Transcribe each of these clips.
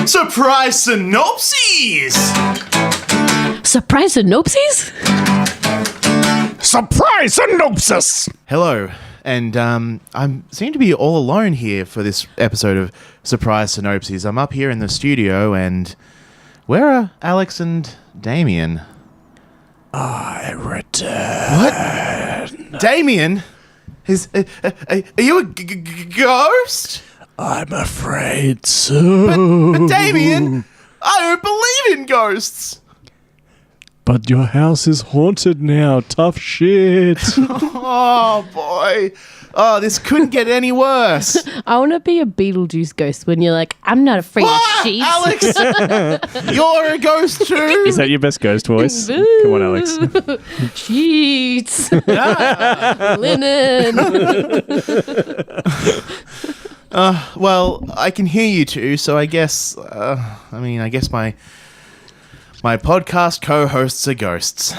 Surprise Synopses! Surprise Synopses? Surprise Synopsis! Hello, and I seem to be all alone here for this episode of Surprise Synopses. I'm up here in the studio, and where are Alex and Damien? I return. What? Damien? Are you a ghost? I'm afraid so. But Damien, I don't believe in ghosts. But your house is haunted now. Tough shit. Oh, boy. Oh, this couldn't get any worse. I want to be a Beetlejuice ghost when you're like, I'm not afraid of sheets. Alex, you're a ghost too. Is that your best ghost voice? Come on, Alex. Sheets. Linen. Well, I can hear you two, so I guess, I guess my podcast co-hosts are ghosts.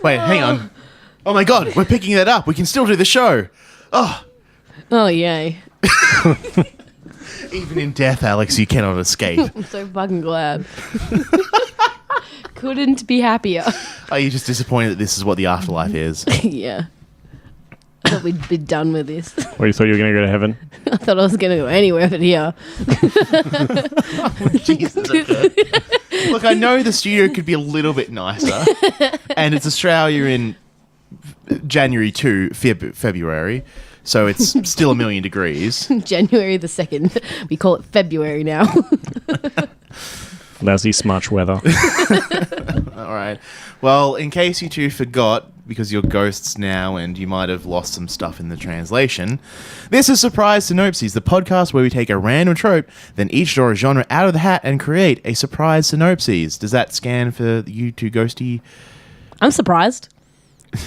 Wait, hang on. Oh my god, we're picking that up. We can still do the show. Oh, Yay. even in death, Alex, you cannot escape. I'm so fucking glad. Couldn't be happier. Are you just disappointed that this is what the afterlife is? Yeah. I thought we'd be done with this. What, you thought you were going to go to heaven? I thought I was going to go anywhere but here. Jesus. Look, I know the studio could be a little bit nicer, and it's Australia in January to February, so it's still 1,000,000 degrees. January the 2nd. We call it February now. Lousy smudge weather. All right. Well, in case you two forgot, because you're ghosts now and you might have lost some stuff in the translation, this is Surprise Synopses, the podcast where we take a random trope, then each draw a genre out of the hat and create a surprise synopsis. Does that scan for you two ghosty? I'm surprised.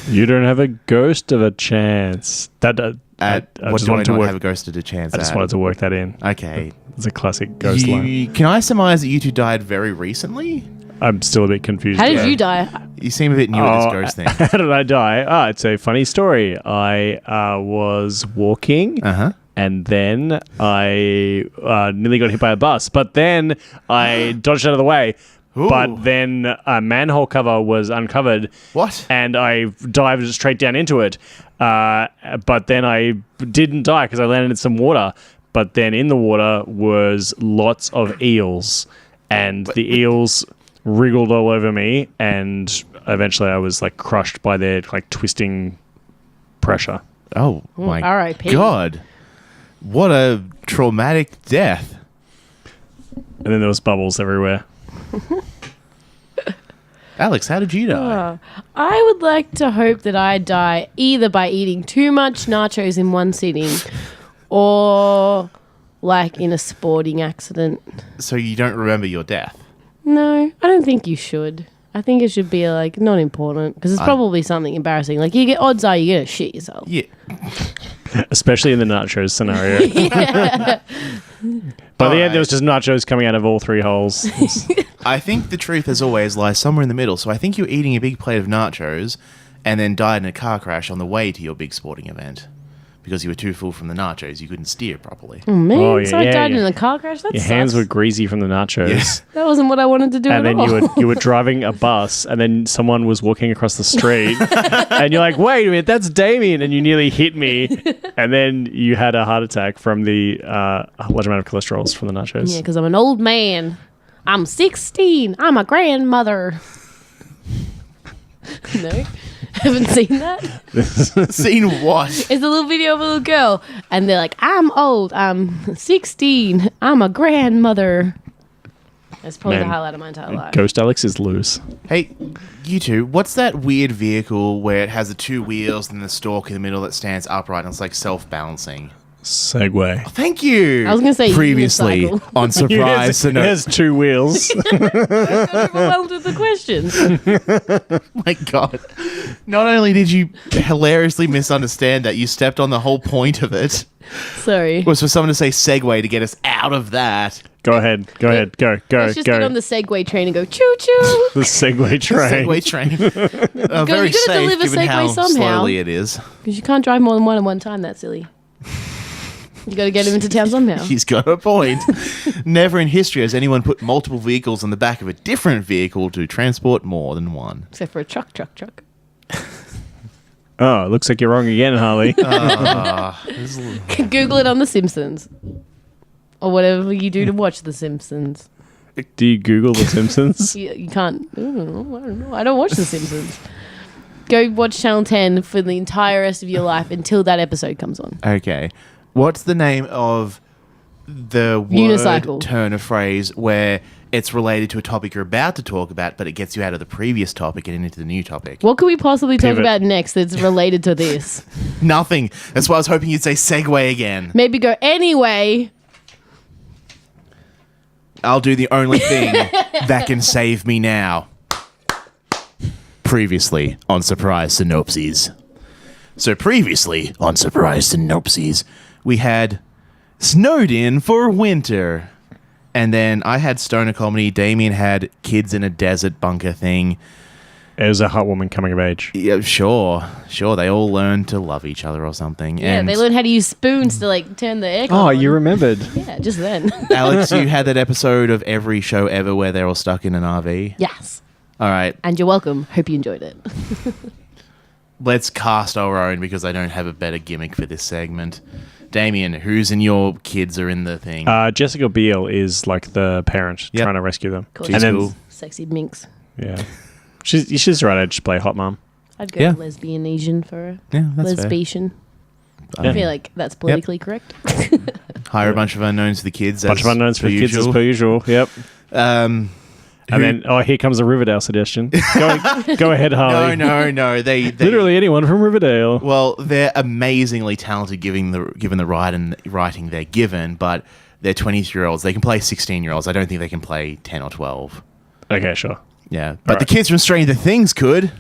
You don't have a ghost of a chance. I What just do I wanted to not work. have a ghosted a chance I just at? wanted to work that in. Okay. It's a classic ghost line. Can I surmise that you two died very recently? I'm still a bit confused. How did you die? You seem a bit new at this ghost thing. How did I die? It's a funny story. I was walking. Uh-huh. And then I nearly got hit by a bus. But then I dodged out of the way. Ooh. But then a manhole cover was uncovered. What? And I dived straight down into it. But then I didn't die because I landed in some water. But then in the water was lots of eels. And the eels wriggled all over me. And eventually I was like crushed by their like twisting pressure. Oh, my R.I.P. God. What a traumatic death. And then there was bubbles everywhere. Alex, how did you die? I would like to hope that I die either by eating too much nachos in one sitting or like in a sporting accident. So you don't remember your death? No, I don't think you should. I think it should be like not important because it's probably something embarrassing. Like odds are you're gonna shit yourself. Yeah. Especially in the nachos scenario. By the end, there was just nachos coming out of all three holes. I think the truth, as always, lies somewhere in the middle. So I think you're eating a big plate of nachos and then died in a car crash on the way to your big sporting event. Because you were too full from the nachos, you couldn't steer properly. Oh, man, Oh, yeah, so I yeah, died yeah. in a car crash? That Your sucks. hands were greasy from the nachos. Yes. That wasn't what I wanted to do And at then all. you were driving a bus, and then someone was walking across the street, and you're like, "Wait a minute, that's Damien!" And you nearly hit me, and then you had a heart attack from the large amount of cholesterol from the nachos. Yeah, because I'm an old man. I'm 16. I'm a grandmother. No? Haven't seen that? Seen what? It's a little video of a little girl, and they're like, I'm old. I'm 16. I'm a grandmother. That's probably the Man. highlight of my entire life. Ghost Alex is loose. Hey, you two, what's that weird vehicle where it has the two wheels and the stalk in the middle that stands upright and it's like self-balancing? Segway. Thank you. I was gonna say previously unicycle. on Surprise It has two wheels. Well, to the question. My God. Not only did you hilariously misunderstand that, you stepped on the whole point of it. Sorry. Was for someone to say segue to get us out of that. Go ahead. Go. Let's just get on the Segway train and go choo choo. The Segway train. Segway train. Very you gotta safe deliver given Segway how somehow. slowly it is. Because you can't drive more than one at one time. That's silly. You got to get him into town somehow. He's got a point. Never in history has anyone put multiple vehicles on the back of a different vehicle to transport more than one. Except for a truck. Oh, it looks like you're wrong again, Harley. Google it on The Simpsons. Or whatever you do to watch The Simpsons. Do you Google The Simpsons? You can't. I don't know. I don't watch The Simpsons. Go watch Channel 10 for the entire rest of your life until that episode comes on. Okay. What's the name of the word, Unicycle. turn of phrase where it's related to a topic you're about to talk about, but it gets you out of the previous topic and into the new topic? What could we possibly talk Pivot. about next that's related to this? Nothing. That's why I was hoping you'd say segue again. Maybe go anyway. I'll do the only thing that can save me now. Previously on Surprise Synopses. So previously on Surprise Synopses, we had snowed in for winter. And then I had stoner comedy. Damien had kids in a desert bunker thing. It was a hot woman coming of age. Yeah, sure. They all learned to love each other or something. Yeah, and they learn how to use spoons to like turn the aircon Oh, on. you remembered. Yeah, just then. Alex, you had that episode of every show ever where they're all stuck in an RV. Yes. All right. And you're welcome. Hope you enjoyed it. Let's cast our own because I don't have a better gimmick for this segment. Damien, who's in your kids are in the thing? Jessica Biel is like the parent Yep. trying to rescue them. Cool. She's And then, cool. Sexy minx. yeah. She's right age to play hot mom. I'd go Yeah. lesbian Asian for a Yeah, that's fair. lesbian. Yeah. I feel like that's politically correct. Hire a bunch of unknowns for the kids. Bunch of unknowns for kids as usual. per usual. Yep. Um, And then, here comes a Riverdale suggestion. Go ahead, Harley. no. They Literally anyone from Riverdale. Well, they're amazingly talented given the writing they're given, but they're 23-year-olds. They can play 16-year-olds. I don't think they can play 10 or 12. Okay, sure. Yeah, but the Right. kids from Stranger Things could.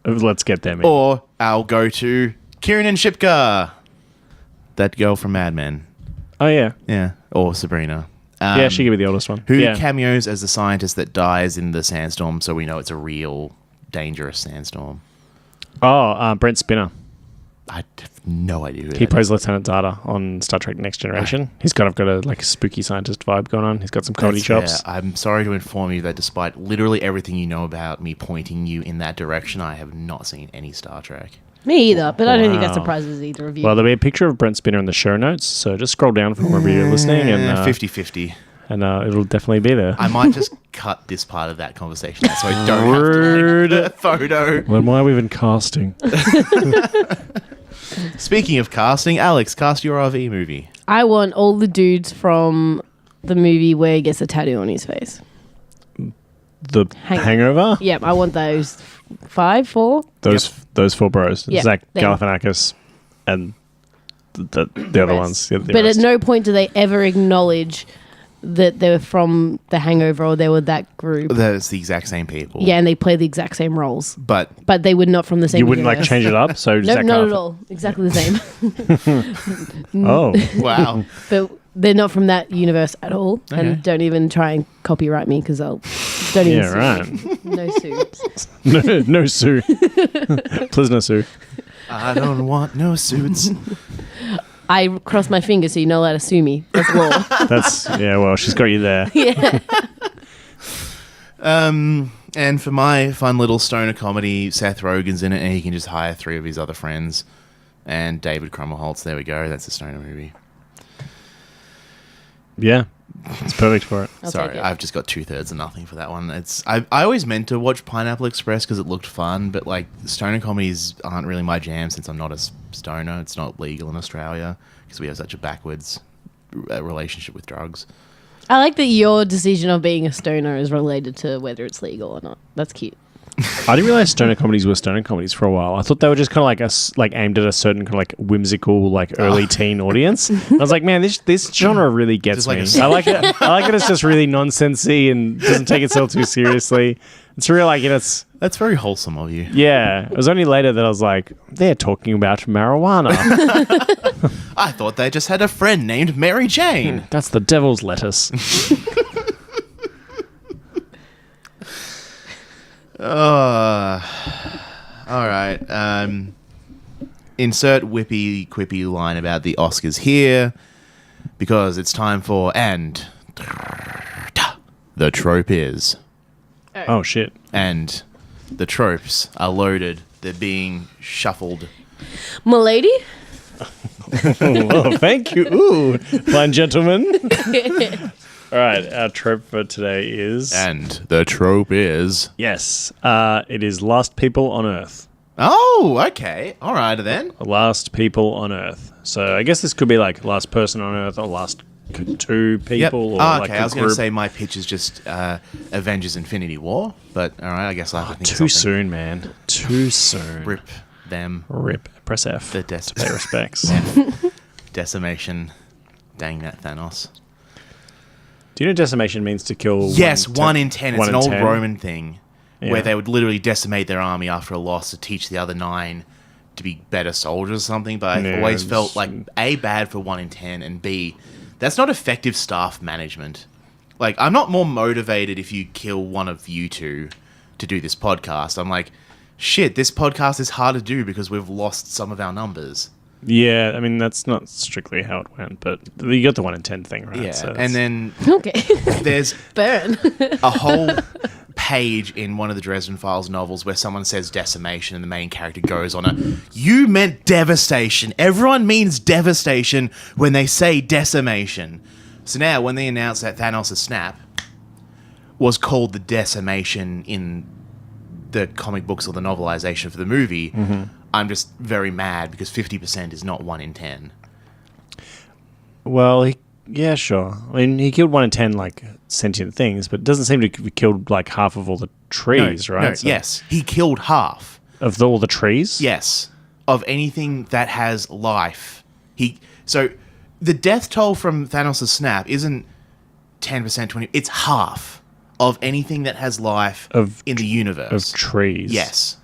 Let's get them in. Or I'll go to Kieran and Shipka, that girl from Mad Men. Oh, yeah. Yeah, or Sabrina. Yeah, she could be the oldest one. Who yeah. cameos as the scientist that dies in the sandstorm, so we know it's a real dangerous sandstorm. Brent Spinner. I have no idea who He that plays is. Lieutenant Data on Star Trek Next Generation. He's kind of got a spooky scientist vibe going on. He's got some comedy That's fair. chops. I'm sorry to inform you that despite literally everything you know about me pointing you in that direction, I have not seen any Star Trek. Me either, but I don't think that Wow. surprises either of you. Well, there'll be a picture of Brent Spinner in the show notes, so just scroll down from wherever you're listening, and 50-50. It'll definitely be there. I might just cut this part of that conversation out so I don't Word. have to take the photo. When why are we even casting? Speaking of casting, Alex, cast your RV movie. I want all the dudes from the movie where he gets a tattoo on his face. The Hangover? Yep, I want those 4. Those four bros. Yeah, Zach them. Galifianakis and the other rest. ones. Yeah, the But rest. at no point do they ever acknowledge that they were from the Hangover or they were that group. That's the exact same people. Yeah, and they play the exact same roles. But But they were not from the same You wouldn't like universe. change it up? So Nope, Zach not at Galif- all. Exactly the same. Oh. wow. But they're not from that universe at all. Okay. And don't even try and copyright me because I'll... Don't even Yeah, sue me. right. No suits. No Sue. Please no Sue. I don't want no suits. I cross my fingers so you're not allowed to sue me. That's law. That's well, she's got you there. Yeah. And for my fun little stoner comedy, Seth Rogen's in it, and he can just hire 3 of his other friends. And David Krummelholtz, there we go. That's a stoner movie. Yeah. It's perfect for it. I'll Sorry, take it. I've just got 2/3 of nothing for that one. I always meant to watch Pineapple Express because it looked fun, but like stoner comedies aren't really my jam since I'm not a stoner. It's not legal in Australia because we have such a backwards relationship with drugs. I like that your decision of being a stoner is related to whether it's legal or not. That's cute. I didn't realize stoner comedies were stoner comedies for a while. I thought they were just kind of like aimed at a certain kind of like whimsical, like early teen audience. I was like, man, this genre really gets Just like me. a- I like it. I like that it's just really nonsensy and doesn't take itself too seriously. It's real, like, it's That's very wholesome of you. Yeah. It was only later that I was like, they're talking about marijuana. I thought they just had a friend named Mary Jane. That's the devil's lettuce. All right. Insert whippy quippy line about the Oscars here, because it's time for and the trope is. Oh, shit. And the tropes are loaded. They're being shuffled. Milady? Oh, thank you. Ooh, fine gentlemen. All right, our trope for today is... And the trope is... Yes, it is Last People on Earth. Oh, okay. All right, then. Last People on Earth. So I guess this could be like Last Person on Earth or Last Two People. Yep. Or Oh, like okay, a I was going to group. say my pitch is just Avengers Infinity War, but all right, I guess I'll have to think of Too something. soon, man. Too soon. Rip them. Rip. Press F. The Pay respects. Decimation. Dang that, Thanos. Do you know decimation means to kill? Yes, 1 in 10. It's one an in old 10? Roman thing Yeah. where they would literally decimate their army after a loss to teach the other 9 to be better soldiers or something. But I've Yeah, always it's- felt like A, bad for 1 in 10, and B, that's not effective staff management. Like, I'm not more motivated if you kill one of you two to do this podcast. I'm like, shit, this podcast is hard to do because we've lost some of our numbers. Yeah, I mean that's not strictly how it went, but you got the 1 in 10 thing, right? Yeah, So and then Okay. there's Burn. a whole page in one of the Dresden Files novels where someone says decimation and the main character goes on you meant devastation. Everyone means devastation when they say decimation. So now when they announce that Thanos' snap was called the decimation in the comic books or the novelization for the movie, I'm just very mad because 50% is not 1 in 10. well, yeah, sure. I mean, he killed 1 in 10 like sentient things, but it doesn't seem to have killed like half of all the trees, right? No, So- yes. He killed half. Of all the trees? Yes, of anything that has life. So the death toll from Thanos' snap isn't 10%, 20%. It's half of anything that has life in the universe. Of trees. Yes,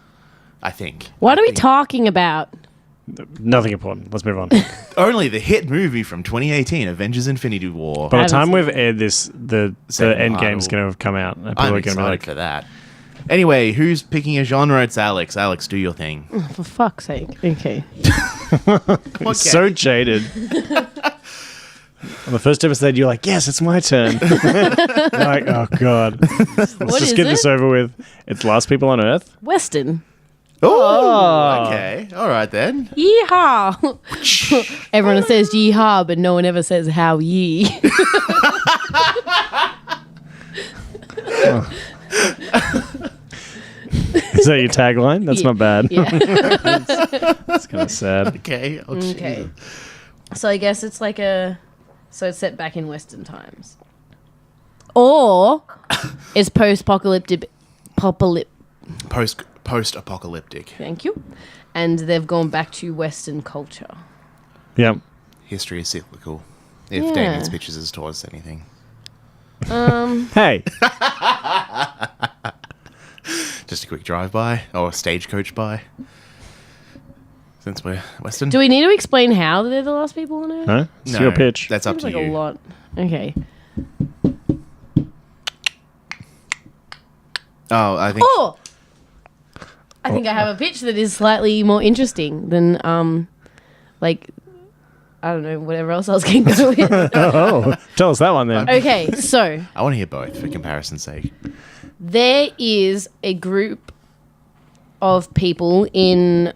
I think. What are we talking about? Nothing important. Let's move on. Only the hit movie from 2018, Avengers: Infinity War. By the haven't time seen we've aired this, the Second end part game's will- going to have come out. And people I'm are going to excited be like, for that. Anyway, who's picking a genre? It's Alex. Alex, do your thing. For fuck's sake. Okay. It's so jaded. On the first episode, you're like, yes, it's my turn. You're like, oh, God. Let's What just is get this it? over with. It's Last People on Earth. Western. Oh, okay. All right, then. Yeehaw. Everyone says yeehaw, but no one ever says how ye. Is that your tagline? That's not bad. Yeah. It's kind of sad. Okay. Oh, Okay. Jesus. So I guess it's like so it's set back in Western times. Or it's post-apocalyptic. Post-apocalyptic. Thank you. And they've gone back to Western culture. Yep. History is cyclical. If Yeah. Damien's pitches has taught us anything. Hey. Just a quick drive-by or a stagecoach by. Since we're Western. Do we need to explain how they're the last people on Earth? Huh? It's No, your pitch. That's up Seems to like you. a lot. Okay. Oh, I think. Oh! I think I have a pitch that is slightly more interesting than, like, I don't know, whatever else I was going to go with. Oh, tell us that one then. Okay, so I want to hear both for comparison's sake. there is a group of people in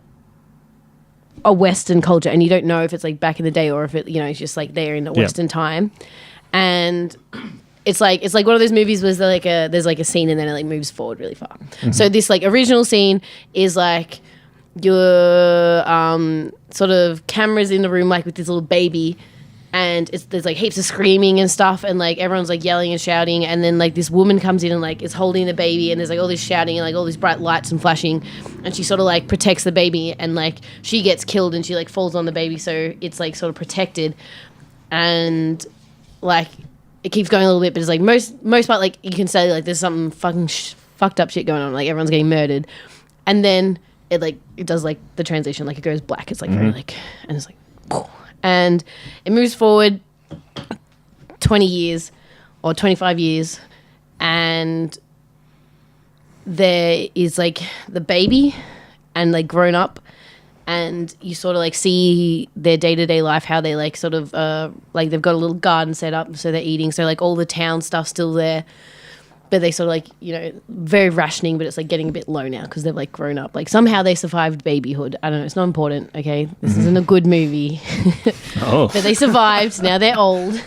a Western culture, and you don't know if it's like back in the day or if it, it's just like they're in a Western time, and it's like one of those movies where there's like a scene and then it like moves forward really far. So this like original scene is like your sort of cameras in the room like with this little baby, and there's like heaps of screaming and stuff, and like everyone's like yelling and shouting, and then like this woman comes in and like is holding the baby, and there's like all this shouting and like all these bright lights and flashing, and she sort of like protects the baby, and like she gets killed and she like falls on the baby, so it's like sort of protected, and like it keeps going a little bit, but it's like most part like you can say like there's something fucking fucked up shit going on. Like everyone's getting murdered, and then it does like the transition, like it goes black. It's like very like, and it's like, and it moves forward 20 years or 25 years, and there is like the baby and like grown up, and you sort of like see their day-to-day life, how they like sort of like they've got a little garden set up, so they're eating, so like all the town stuff's still there, but they sort of like, you know, very rationing, but it's like getting a bit low now because they've like grown up. Like somehow they survived babyhood. I don't know, it's not important, okay? This isn't a good movie. Oh. But they survived. Now they're old.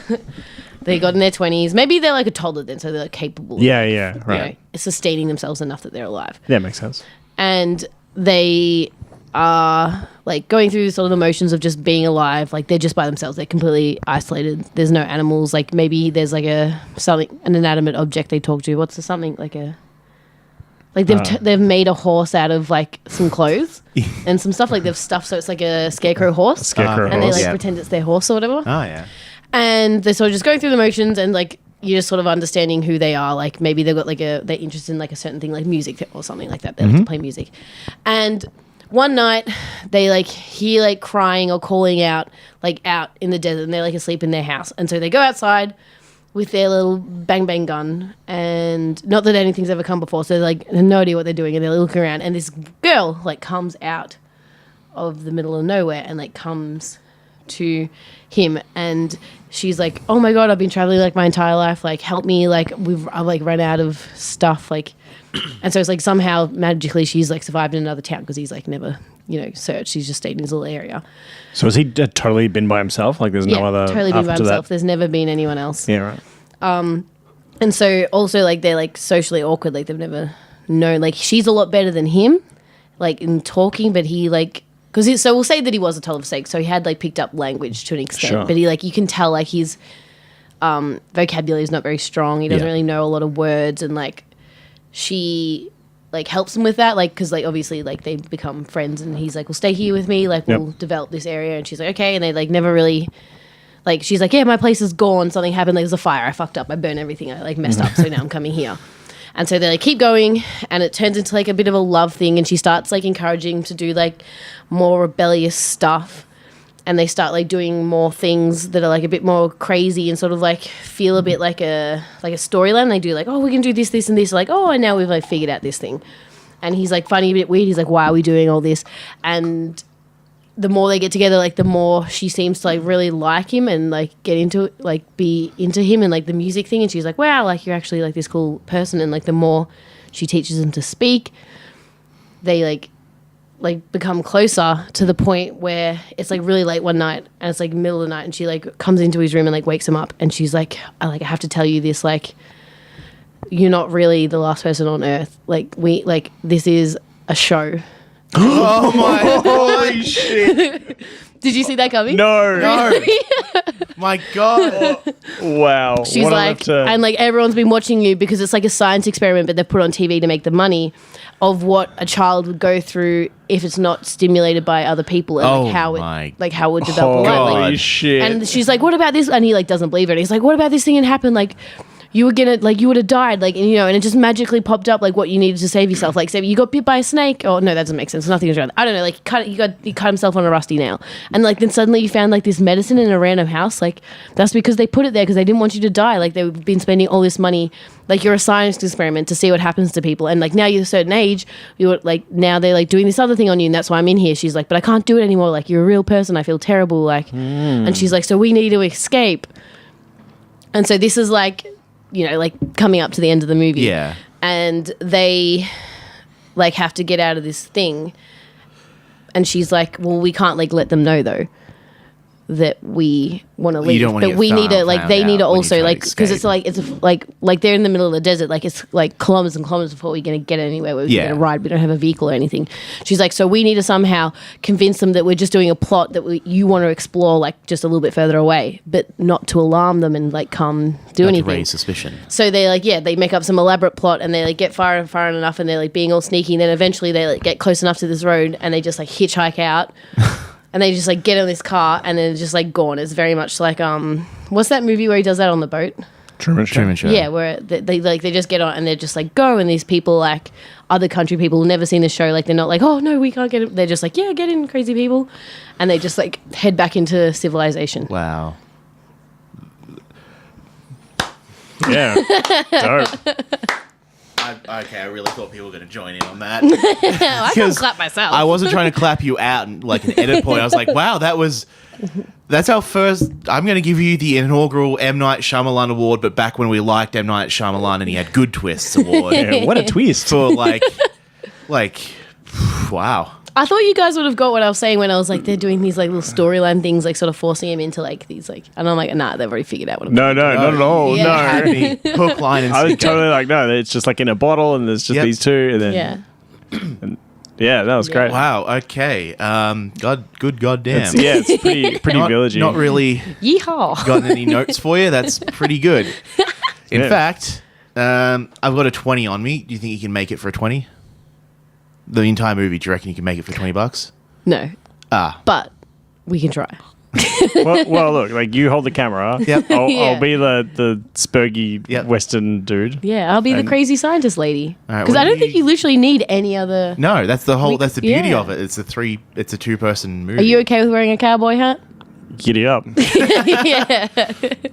They got in their 20s. Maybe they're like a toddler then, so they're like capable Yeah, of, yeah, you right. know, sustaining themselves enough that they're alive. Yeah, makes sense. And they are like going through sort of the motions of just being alive. Like they're just by themselves. They're completely isolated. There's no animals. Like maybe there's like an inanimate object they talk to. What's the something like a... Like they've made a horse out of like some clothes and some stuff. Like they've stuffed, so it's like a scarecrow horse. Scarecrow And horse. they like pretend it's their horse or whatever. Oh, yeah. And they're sort of just going through the motions, and like you're just sort of understanding who they are. Like maybe they've got like they're interested in like a certain thing, like music or something like that. They like to play music. And one night they like hear like crying or calling out like out in the desert, and they're like asleep in their house. And so they go outside with their little bang bang gun, and not that anything's ever come before, so they're like have no idea what they're doing, and they're looking around, and this girl like comes out of the middle of nowhere and like comes to him, and she's like, oh my god, I've been traveling like my entire life, like help me, like I've like run out of stuff, like and so it's like somehow magically she's like survived in another town because he's like never, you know, searched. He's just stayed in his little area. So has he totally been by himself? Like there's no other totally been by after himself. that? There's never been anyone else. Yeah, right. And so also like they're like socially awkward, like they've never known, like she's a lot better than him like in talking, but he like, because so we'll say that he was a total mistake, so he had like picked up language to an extent, Sure. but he like, you can tell like his vocabulary is not very strong. He doesn't really know a lot of words, and like she like helps him with that, like because like obviously like they become friends, and he's like, well, stay here with me, like we'll develop this area, and she's like, okay, and they like never really like, she's like, yeah, my place is gone, something happened, like, there's a fire, I fucked up, I burned everything, I like messed up, so now I'm coming here. And so they like keep going, and it turns into like a bit of a love thing, and she starts like encouraging him to do like more rebellious stuff, and they start like doing more things that are like a bit more crazy and sort of like feel a bit like a storyline. They do like, oh, we can do this, this, and this, like, oh, and now we've like figured out this thing. And he's like finding it a bit weird. He's like, why are we doing all this? And the more they get together, like the more she seems to like really like him and like get into it, like be into him and like the music thing. And she's like, wow, like you're actually like this cool person. And like the more she teaches him to speak, they like become closer to the point where it's like really late one night, and it's like middle of the night, and she like comes into his room and like wakes him up, and she's like, I have to tell you this, like you're not really the last person on earth, like this is a show. Oh my holy shit. Did you see that coming? No. My God. Wow. She's what like, and like everyone's been watching you because it's like a science experiment, but they've put on TV to make the money of what a child would go through if it's not stimulated by other people, and like how it would develop a life. Holy Like, shit. and she's like, what about this? And he like doesn't believe her. And he's like, what about this thing that happened? Like you were gonna, like you would have died, like, and, you know, and it just magically popped up like what you needed to save yourself. Like say you got bit by a snake. Oh no, that doesn't make sense. Nothing is around. I don't know. Like he cut himself on a rusty nail, and like then suddenly you found like this medicine in a random house. Like that's because they put it there because they didn't want you to die. Like they've been spending all this money. Like you're a science experiment to see what happens to people, and like now you're a certain age, you're like now they're like doing this other thing on you, and that's why I'm in here. She's like, but I can't do it anymore. Like you're a real person. I feel terrible. Like, and she's like, so we need to escape. And so this is like, you know, like coming up to the end of the movie. Yeah. And they like have to get out of this thing. And she's like, well, we can't like let them know though that we want to leave. don't want to But get we need to found like, they need to out when you also try to like, because it's escape. like they're in the middle of the desert. Like it's like kilometers and kilometers before we're going to get anywhere where we can get a ride. We don't have a vehicle or anything. She's like, so we need to somehow convince them that we're just doing a plot that you want to explore like just a little bit further away, but not to alarm them and like come do Not anything. to raise suspicion. So they like, they make up some elaborate plot, and they like get far and far enough, and they're like being all sneaky, and then eventually they like get close enough to this road, and they just like hitchhike out. And they just like get in this car, and then it's just like gone. It's very much like what's that movie where he does that on the boat? Truman Show. Yeah, where they just get on and they're just like go, and these people like other country people who've never seen the show, like they're not like, oh no, we can't get it. They're just like, yeah, get in, crazy people, and they just like head back into civilization. Wow. Yeah. Dope. Okay, I really thought people were going to join in on that. I can't clap myself. I wasn't trying to clap you out and like an edit point. I was like, wow, that's our first. I'm going to give you the inaugural M. Night Shyamalan award, but back when we liked M. Night Shyamalan and he had good twists award. Yeah, what a twist. For like, wow. I thought you guys would have got what I was saying when I was like, they're doing these like little storyline things, like sort of forcing him into like these like, and I'm like, nah, they've already figured out what I'm No, not at all. Yeah. No. Had me hook, line, and I was sinker. totally like, no, it's just like in a bottle and there's just these two. And then, Yeah. yeah, that was great. Wow. Okay. Good goddamn. It's pretty villagey. Not really Yeehaw. gotten any notes for you. That's pretty good. In Yeah. fact, I've got a 20 on me. Do you think you can make it for a 20? The entire movie, do you reckon you can make it for $20? No. But we can try. well, look, like you hold the camera. Yep. I'll Yeah. be the spurgy Yep. Western dude. Yeah, I'll be the And- crazy scientist lady. All right, Because well, I don't think you literally need any other. No, that's the whole. That's the beauty Yeah. of it. It's a two-person movie. Are you okay with wearing a cowboy hat? Giddy up. Yeah.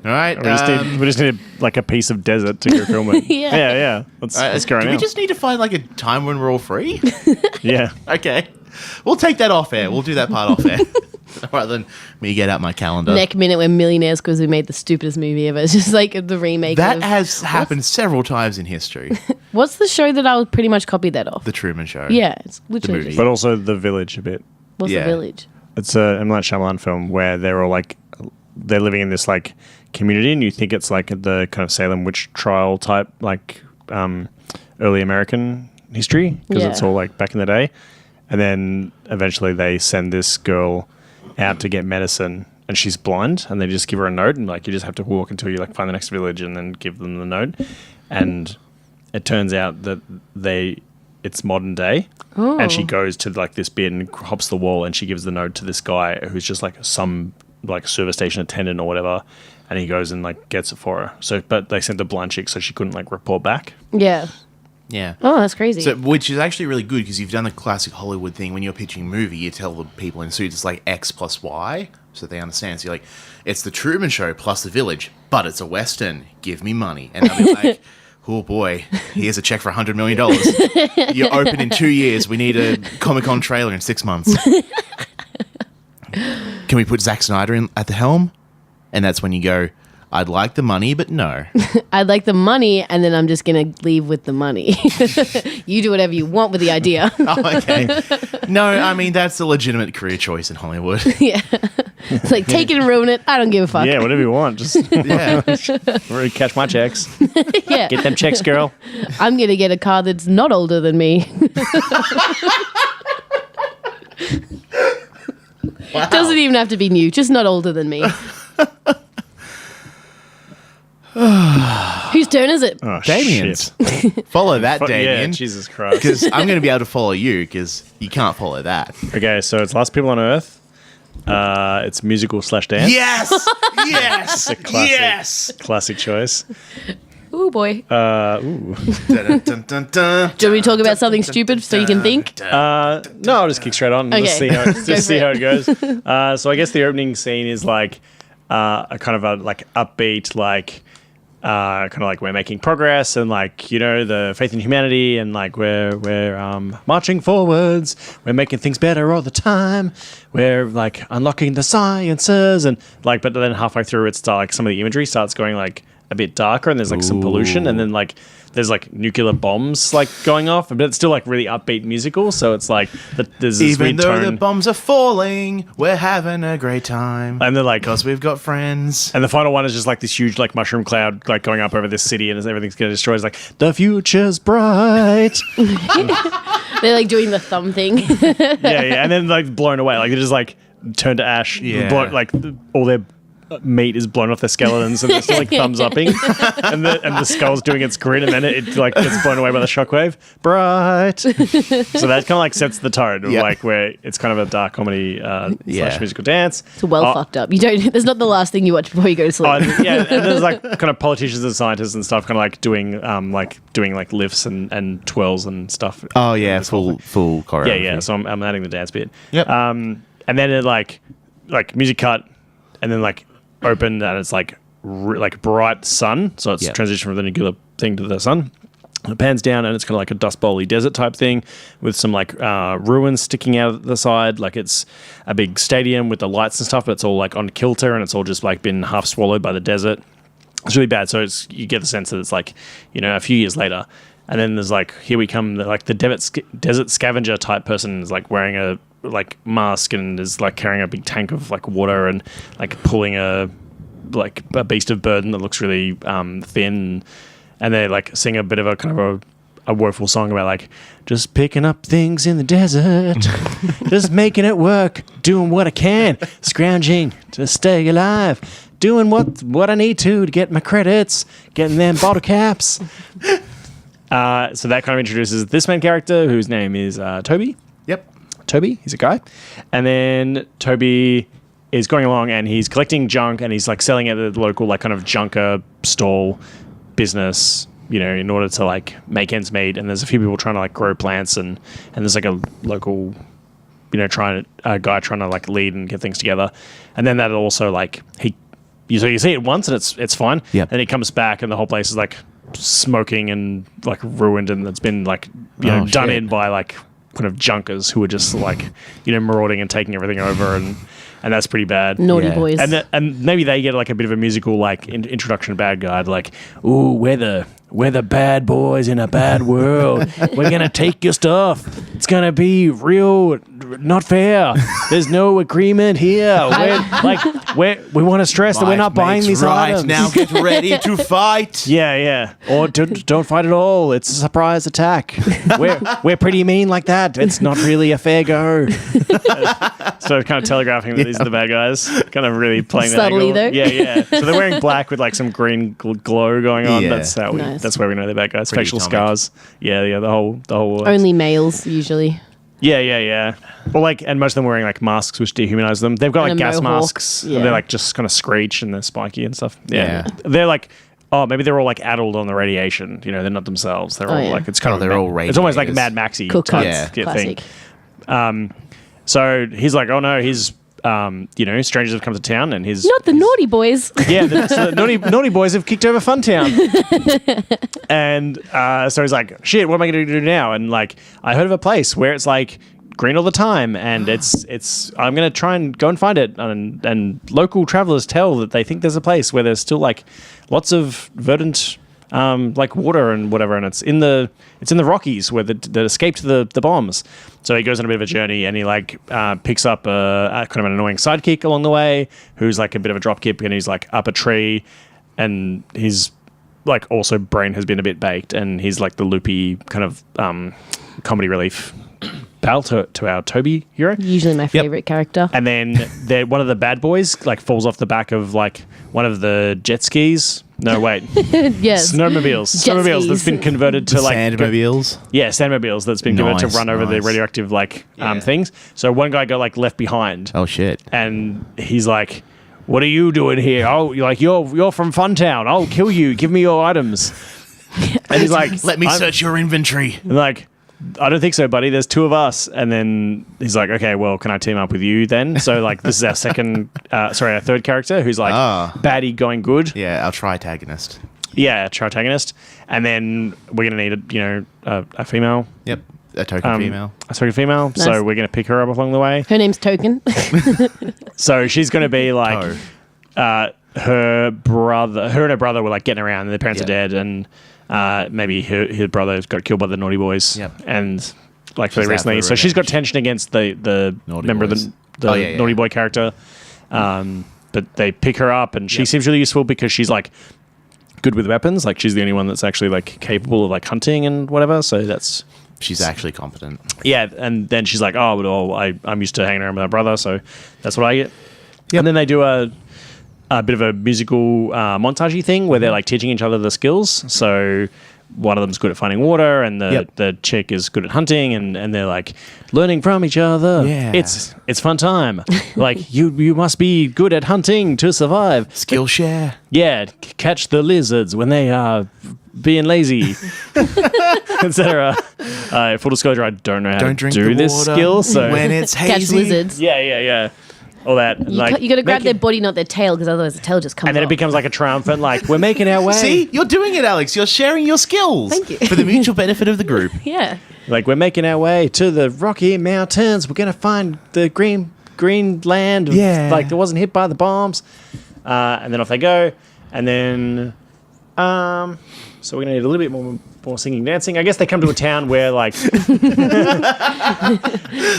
All right. We just need like a piece of desert to go film it. Yeah. Yeah. Let's go do now. we just need to find like a time when we're all free? Yeah. Okay, we'll take that off air. We'll do that part off air. Rather than me get out my calendar. Next minute we're millionaires because we made the stupidest movie ever. It's just like the remake. That of, has happened several times in history. What's the show that I would pretty much copied that off? The Truman Show. Yeah, it's literally movie. just, But also The Village a bit. what's Yeah. the village? It's a M. Night Shyamalan film where they're all like, they're living in this like community, and you think it's like the kind of Salem witch trial type, like early American history, because Yeah. it's all like back in the day. And then eventually they send this girl out to get medicine, and she's blind, and they just give her a note, and like you just have to walk until you like find the next village, and then give them the note. And it turns out that it's modern day. Oh. And she goes to like this bit and hops the wall, and she gives the note to this guy who's just like some like service station attendant or whatever, and he goes and like gets it for her. So, but they sent the blind chick, so she couldn't like report back. Yeah. Yeah. Oh, that's crazy. So, which is actually really good because you've done the classic Hollywood thing. When you're pitching a movie, you tell the people in suits it's like X plus Y, so they understand. So you're like, it's the Truman Show plus the Village, but it's a Western. Give me money. And they'll be like, oh boy, here's a check for $100 million. You're open in 2 years. We need a Comic-Con trailer in 6 months. Can we put Zack Snyder in at the helm? And that's when you go, I'd like the money, but no. I'd like the money, and then I'm just going to leave with the money. You do whatever you want with the idea. Oh, okay. No, I mean, that's a legitimate career choice in Hollywood. Yeah. It's like, take it and ruin it. I don't give a fuck. Yeah, whatever you want. Just Yeah. really catch my checks. Yeah. Get them checks, girl. I'm going to get a car that's not older than me. Wow. Doesn't even have to be new, just not older than me. Whose turn is it? Oh, Damien's. shit. Follow that, Yeah, Damien. Jesus Christ. Because I'm going to be able to follow you because you can't follow that. Okay, so it's Last People on Earth. It's musical / dance. Yes! Yes! a classic. Yes! Classic choice. Ooh, boy. Ooh. Dun, dun, dun, dun, Do you want me to talk about something stupid so you can think? No, I'll just kick straight on. Okay. Just see how, Go just see for how it. it goes. So I guess the opening scene is like a kind of a like upbeat, like kind of like we're making progress and like, you know, the faith in humanity and like we're marching forwards. We're making things better all the time. We're like unlocking the sciences and like, but then halfway through it's like some of the imagery starts going like a bit darker and there's like some pollution and then like there's like nuclear bombs like going off, but it's still like really upbeat musical. So it's like there's this Even weird though tone. the bombs are falling, we're having a great time. And they're like, Because we've got friends. and the final one is just like this huge like mushroom cloud like going up over this city and everything's getting destroyed. It's like the future's bright. They're like doing the thumb thing. yeah, and then like blown away. Like they just like turn to ash. Yeah. Like all their meat is blown off their skeletons and they're still like thumbs upping, and the skull's doing its grin, and then it like gets blown away by the shockwave. Bright. So that kind of like sets the tone of like where it's kind of a dark comedy slash musical dance. It's fucked up. You don't. There's not the last thing you watch before you go to sleep. And there's like kind of politicians and scientists and stuff, kind of like doing lifts and twirls and stuff. Oh yeah, full choreography. Yeah. So I'm adding the dance bit. Yep. And then it like music cut, and then like open, and it's like bright sun. So it's transition from the nuclear thing to the sun. And it pans down, and it's kind of like a Dust Bowl-y desert type thing with some like ruins sticking out the side. Like it's a big stadium with the lights and stuff, but it's all like on kilter, and it's all just like been half swallowed by the desert. It's really bad. So you get the sense that it's like, a few years later. And then there's like, here we come, the desert scavenger type person is like wearing a like mask and is like carrying a big tank of like water and like pulling a beast of burden that looks really thin. And they like sing a bit of a kind of a woeful song about like just picking up things in the desert, just making it work, doing what I can, scrounging to stay alive, doing what I need to get my credits, getting them bottle caps. So that kind of introduces this main character whose name is Toby. Yep. Toby, he's a guy. And then Toby is going along and he's collecting junk and he's like selling it at the local like kind of junker stall business, in order to like make ends meet. And there's a few people trying to like grow plants and there's like a local, guy trying to like lead and get things together. And then that also like so you see it once and it's fine. Yep. Then he comes back and the whole place is like smoking and like ruined, and it's been like done in by like kind of junkers who are just like marauding and taking everything over, and that's pretty bad. Naughty boys. And maybe they get like a bit of a musical like introduction to bad guy, like, ooh, we're the bad boys in a bad world. We're gonna take your stuff. It's gonna be real not fair. There's no agreement here. We want to stress that we're not buying these items. Now get ready to fight. Yeah. Or don't fight at all. It's a surprise attack. We're pretty mean like that. It's not really a fair go. So kind of telegraphing that these are the bad guys. Kind of really playing that subtly angle. though. Yeah. So they're wearing black with like some green glow going on. Yeah. That's where we know they're bad guys. Pretty Facial comic. scars. Yeah. The whole. Only males usually. Yeah. Well, like, and most of them wearing like masks which dehumanize them. They've got like And a gas mohawk. masks. Yeah. And they're like just kind of screech and they're spiky and stuff. Yeah. They're like, maybe they're all like addled on the radiation. They're not themselves. They're all yeah. like, it's kind of they're all it's almost like radiators. Mad Maxy Cook type cuts. thing. Classic. So he's like, oh no, he's strangers have come to town, and Not the naughty boys. yeah, the naughty boys have kicked over Funtown. And so he's like, shit, what am I going to do now? And like, I heard of a place where it's like green all the time, and it's I'm going to try and go and find it. And local travelers tell that they think there's a place where there's still like lots of verdant like water and whatever, and it's in the Rockies where that escaped the bombs. So he goes on a bit of a journey, and he like picks up a kind of an annoying sidekick along the way, who's like a bit of a dropkick, and he's like up a tree, and he's like also brain has been a bit baked, and he's like the loopy kind of comedy relief pal to our Toby hero. Usually my favorite character. And then one of the bad boys like falls off the back of like one of the jet skis. No, wait. Yes. Snowmobiles. Jet Snowmobiles skis. that's been converted to like Sandmobiles. Sandmobiles that's been converted to Nice, run over the nice. radioactive like things. So one guy got like left behind, Oh shit. and he's like, "What are you doing here? Oh, you're from Funtown. I'll kill you. Give me your items." And he's like, Let me I'm- search your inventory. I'm like, I don't think so, buddy. There's two of us. And then he's like, okay, well, can I team up with you then? So like, this is our our third character who's like baddie going good. Yeah, our tritagonist. Yeah, protagonist. And then we're gonna need a female. Yep. A token female. A token female. Nice. So we're gonna pick her up along the way. Her name's Token. So she's gonna be like, her and her brother were like getting around, and their parents are dead, and maybe her brother got killed by the naughty boys. Yep. And like fairly She's out recently, for so she's got revenge. tension against the Naughty member boys. of the naughty boy character. But they pick her up, and she seems really useful because she's like good with weapons. Like she's the only one that's actually like capable of like hunting and whatever. So that's She's actually competent. yeah. And then she's like, oh, well, I'm used to hanging around with my brother, so that's what I get. Yep. And then they do a bit of a musical montagey thing where they're like teaching each other the skills. So one of them's good at finding water, and the chick is good at hunting, and they're like learning from each other. Yeah. It's fun time. Like you must be good at hunting to survive. Skillshare. Yeah, catch the lizards when they are being lazy, etc. Full disclosure, I don't know how to drink do the this water skill. So when it's hazy. Catch lizards. yeah. All that. You got to grab make their it- body, not their tail, because otherwise the tail just comes and then it off. becomes like a triumphant, like, we're making our way. See, you're doing it, Alex. You're sharing your skills. Thank you. For the mutual benefit of the group. Yeah. Like, we're making our way to the Rocky Mountains. We're going to find the green land. Yeah. Like, that wasn't hit by the bombs. And then off they go. And then, so we're going to need a little bit more singing, dancing. I guess they come to a town where, like,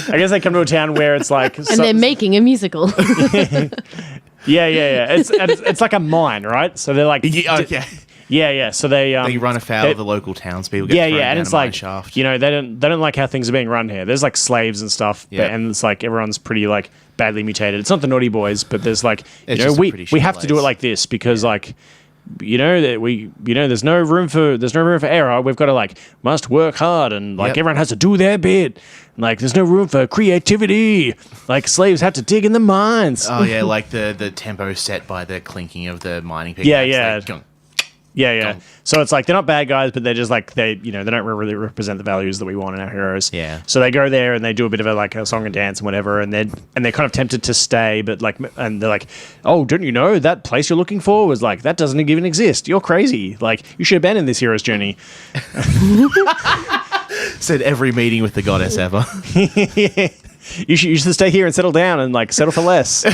it's like, And they're making a musical. yeah. It's like a mine, right? So they're like, Okay. yeah. So they They run afoul of the local townspeople. Get thrown and down it's a mine like shaft. they don't like how things are being run here. There's like slaves and stuff, Yeah. and it's like everyone's pretty like badly mutated. It's not the naughty boys, but there's like It's just a we pretty we shit have to do it place. like this because like. That there's no room for error. We've got to like must work hard and like Yep. everyone has to do their bit. Like there's no room for creativity. Like slaves have to dig in the mines. Oh yeah, like the tempo set by the clinking of the mining pickaxe. Yeah. Like, gunk. Yeah. So it's like they're not bad guys, but they're just like they don't really represent the values that we want in our heroes. Yeah. So they go there and they do a bit of a song and dance and whatever, and they're kind of tempted to stay, but like, and they're like, oh, don't you know that place you're looking for was like that doesn't even exist. You're crazy. Like you should abandon this hero's journey. Said every meeting with the goddess ever. You should stay here and settle down and like settle for less.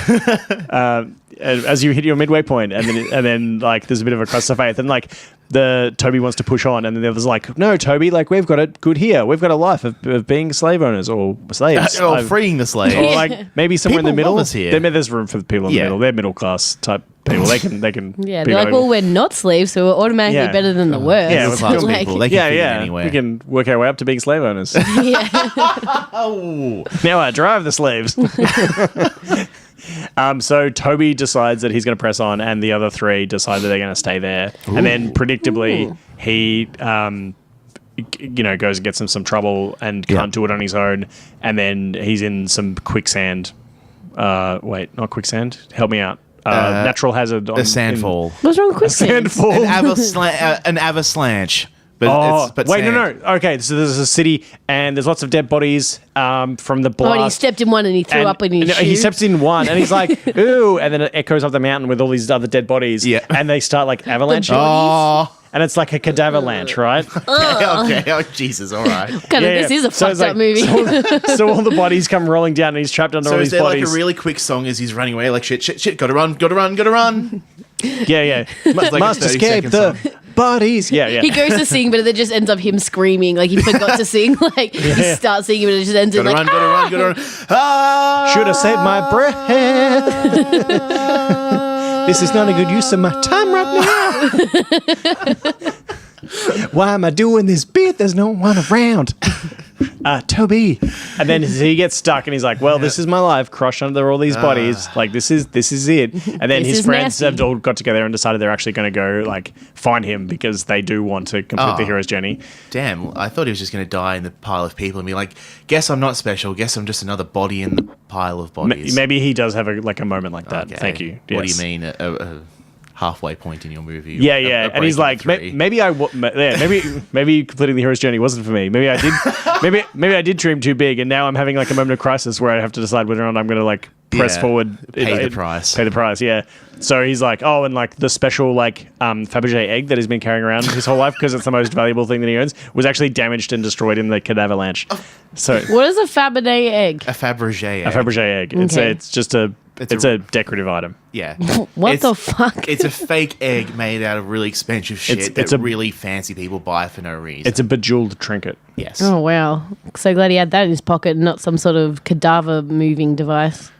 As you hit your midway point, and then like there's a bit of a crisis of faith, and like the Toby wants to push on, and then the other's like, no, Toby, like we've got it good here. We've got a life of being slave owners or slaves, Or freeing the slave. or like maybe somewhere in the People middle. love us here. There's room for the people in the Yeah. middle. They're middle class type people. They can Yeah, be they're like, valuable. well, we're not slaves, so we're automatically Yeah. better than the worst. Yeah, Middle class Like, people. They can fit in anywhere. We can work our way up to being slave owners. yeah. Oh. Now I drive the slaves. So Toby decides that he's going to press on, and the other three decide that they're going to stay there. And then, predictably, he, goes and gets in some trouble and can't do it on his own. And then he's in some quicksand. Wait, not quicksand. Help me out. Natural hazard. A sandfall. What's wrong with quicksand? Sandfall. An avalanche. But Wait, sand. no. Okay, so there's a city, and there's lots of dead bodies from the blast. Oh, and he stepped in one and he threw up in his shoe. He steps in one, and he's like, ooh, and then it echoes up the mountain with all these other dead bodies. Yeah. And they start like avalanching. Oh. And it's like a cadaverlanche, right? Okay. Oh, Jesus. All right. Kind of, Yeah, this yeah. is a So fucked it's up like- movie. So all the bodies come rolling down, and he's trapped under So all is these there bodies. like a really quick song as he's running away? Like, shit, gotta run. Yeah. like a Must 30 escape second the bodies. Yeah. He goes to sing, but it just ends up him screaming. Like he forgot to sing. Like he starts singing, but it just ends in Gotta like, run. Ah! Should have saved my breath. This is not a good use of my time right now. Why am I doing this bit? There's no one around. Toby. And then he gets stuck and he's like, well, this is my life, crushed under all these bodies. Like, this is it. And then This his is friends nasty. have all got together and decided they're actually going to go, like, find him because they do want to complete the Oh. hero's journey. Damn, I thought he was just going to die in the pile of people and be like, guess I'm not special. Guess I'm just another body in the pile of bodies. Maybe he does have a moment like that. Okay. Thank you. What do Yes. you mean? A halfway point in your movie? Yeah, A and break he's in like, three. maybe completing the hero's journey wasn't for me. Maybe I did, maybe I did dream too big, and now I'm having like a moment of crisis where I have to decide whether or not I'm going to like press Yeah, forward, pay the price. Pay the price, yeah. So he's like, oh, and like the special like Fabergé egg that he's been carrying around his whole life because it's the most valuable thing that he owns was actually damaged and destroyed in the cadaverlanche. So what is a Fabergé egg? A Fabergé egg. a Fabergé egg. Okay. It's just a decorative item. Yeah. What It's- the fuck? It's a fake egg made out of really expensive shit It's that a- really fancy people buy for no reason. It's a bejeweled trinket. yes. Oh wow! So glad he had that in his pocket, and not some sort of cadaver moving device.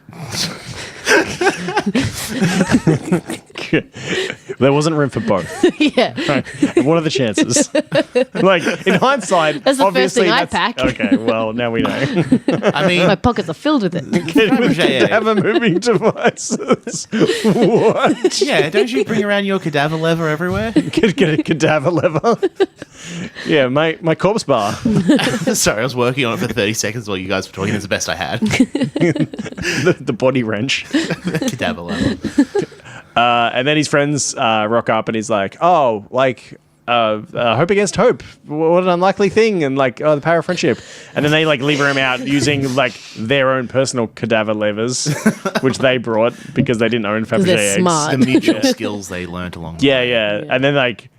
There wasn't room for both. Yeah. What are the chances? Like, in hindsight, That's the first obviously thing I that's- pack. Okay, well, now we know. I mean, My pockets are filled with it. Cadaver moving devices. What? yeah, don't you bring around your cadaver lever everywhere? Get a cadaver lever. Yeah, my corpse bar. Sorry, I was working on it for 30 seconds while you guys were talking. It's the best I had. The body wrench. Cadaver lever. And then his friends rock up and he's like, oh, like, hope against hope. What an unlikely thing. And like, oh, the power of friendship. And then they like lever him out using like their own personal cadaver levers, which they brought because they didn't own Fabergé they're eggs. smart. The mutual skills they learnt along the Yeah, way. yeah. And then like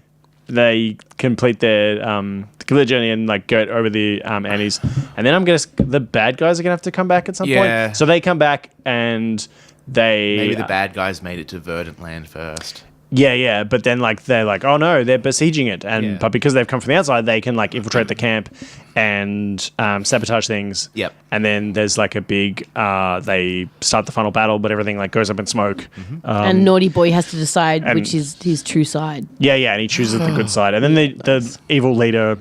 they complete their journey and like go over the Annies. And then I'm going to, the bad guys are going to have to come back at some Yeah. point. So they come back and they... Maybe the bad guys made it to Verdant Land first. Yeah, but then like they're like, oh no, they're besieging it, and Yeah. but because they've come from the outside, they can like infiltrate the camp and sabotage things. Yep. And then there's like a big, they start the final battle, but everything like goes up in smoke. And Naughty Boy has to decide and- which is his true side. Yeah, and he chooses the good side, and then the evil leader,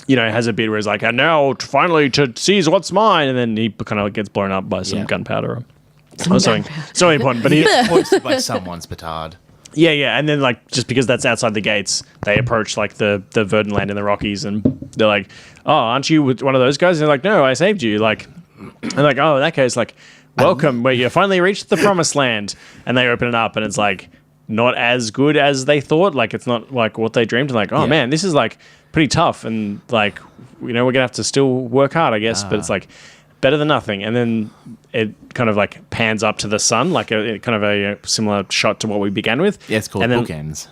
you know, has a bit where he's like, and now finally to seize what's mine, and then he kind of gets blown up by some Yeah. gunpowder. Something important, but he. Hoisted by someone's petard. Yeah, and then like just because that's outside the gates, they approach like the Verdant Land in the Rockies, and they're like, "Oh, aren't you with one of those guys?" And they're like, "No, I saved you." Like, and like, "Oh, in that case, like, welcome. Where you finally reached the promised land." And they open it up, and it's like not as good as they thought. Like, it's not like what they dreamed. And like, oh Yeah. man, this is like pretty tough, and like, you know, we're gonna have to still work hard, I guess. But it's like better than nothing. And then it kind of like pans up to the sun, like a kind of a similar shot to what we began with. Yeah, it's called and then, bookends.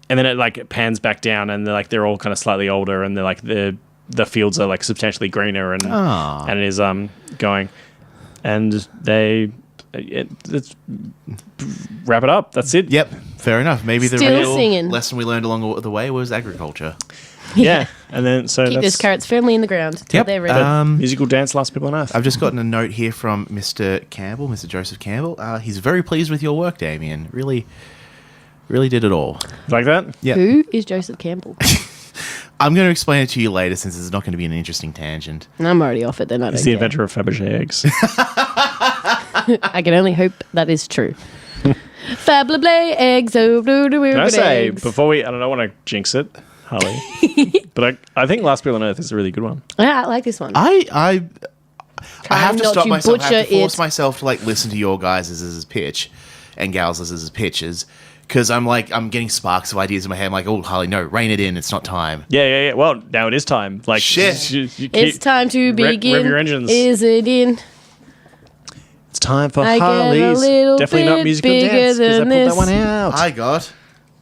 and then it like pans back down, and they're all kind of slightly older, and they're like the fields are like substantially greener, and Ah. and it is going, and it's wrap it up. That's it. Yep, fair enough. Maybe the Still real singing. lesson we learned along the way was agriculture. Yeah. And then so Keep that's those carrots firmly in the ground till Yep. they're ready. musical dance, last people on earth. I've just gotten a note here from Mr. Campbell, Mr. Joseph Campbell. He's very pleased with your work, Damien. Really did it all. Like that. Yeah. Who is Joseph Campbell? I'm going to explain it to you later since it's not going to be an interesting tangent. I'm already off it then. I It's don't the care. inventor of Fabergé eggs. I can only hope that is true. Fablable eggs, oh, Can I say eggs. before we? I don't want to jinx it, Harley, but I think Last People on Earth is a really good one. Yeah, I like this one. I have to not stop to myself. I have butcher to force it. myself to like listen to your guys' pitch and gals' pitches because I'm getting sparks of ideas in my head. I'm like, oh, Harley, no, rein it in. It's not time. Yeah. Well, now it is time. Like Shit. you It's keep- time to rev begin. your engines. Is it in? It's time for I get a Harley's. little Definitely not bit musical bigger dance because I than pulled that this. one out. I got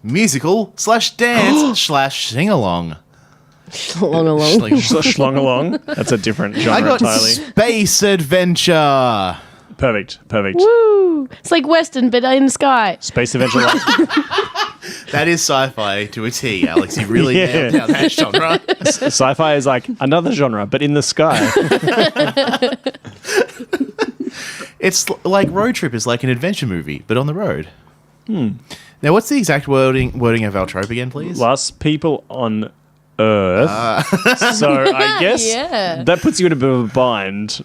musical/dance/sing-along. Along. Schlong along. That's a different I genre got entirely. space adventure. Perfect. Woo! It's like Western, but in the sky. Space adventure. That is sci-fi to a T, Alex. You really Yeah. nailed down that genre. Sci-fi is like another genre, but in the sky. It's like Road Trip is like an adventure movie, but on the road. Now, what's the exact wording of our trope again, please? Last people on Earth. So I guess Yeah. that puts you in a bit of a bind.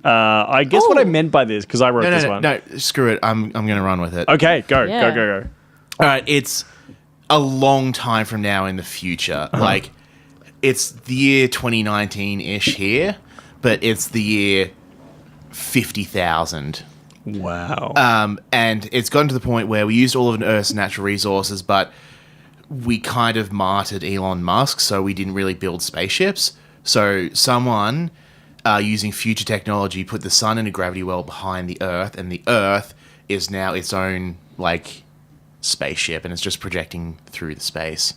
I guess what I meant by this, because I wrote this one. No, screw it. I'm going to run with it. Okay, go. Yeah. All right, it's a long time from now in the future. Like, it's the year 2019-ish here, but it's the year 50,000. Wow. And it's gotten to the point where we used all of Earth's natural resources, but we kind of martyred Elon Musk, so we didn't really build spaceships. So someone using future technology put the sun in a gravity well behind the Earth, and the Earth is now its own, like, spaceship, and it's just projecting through the space.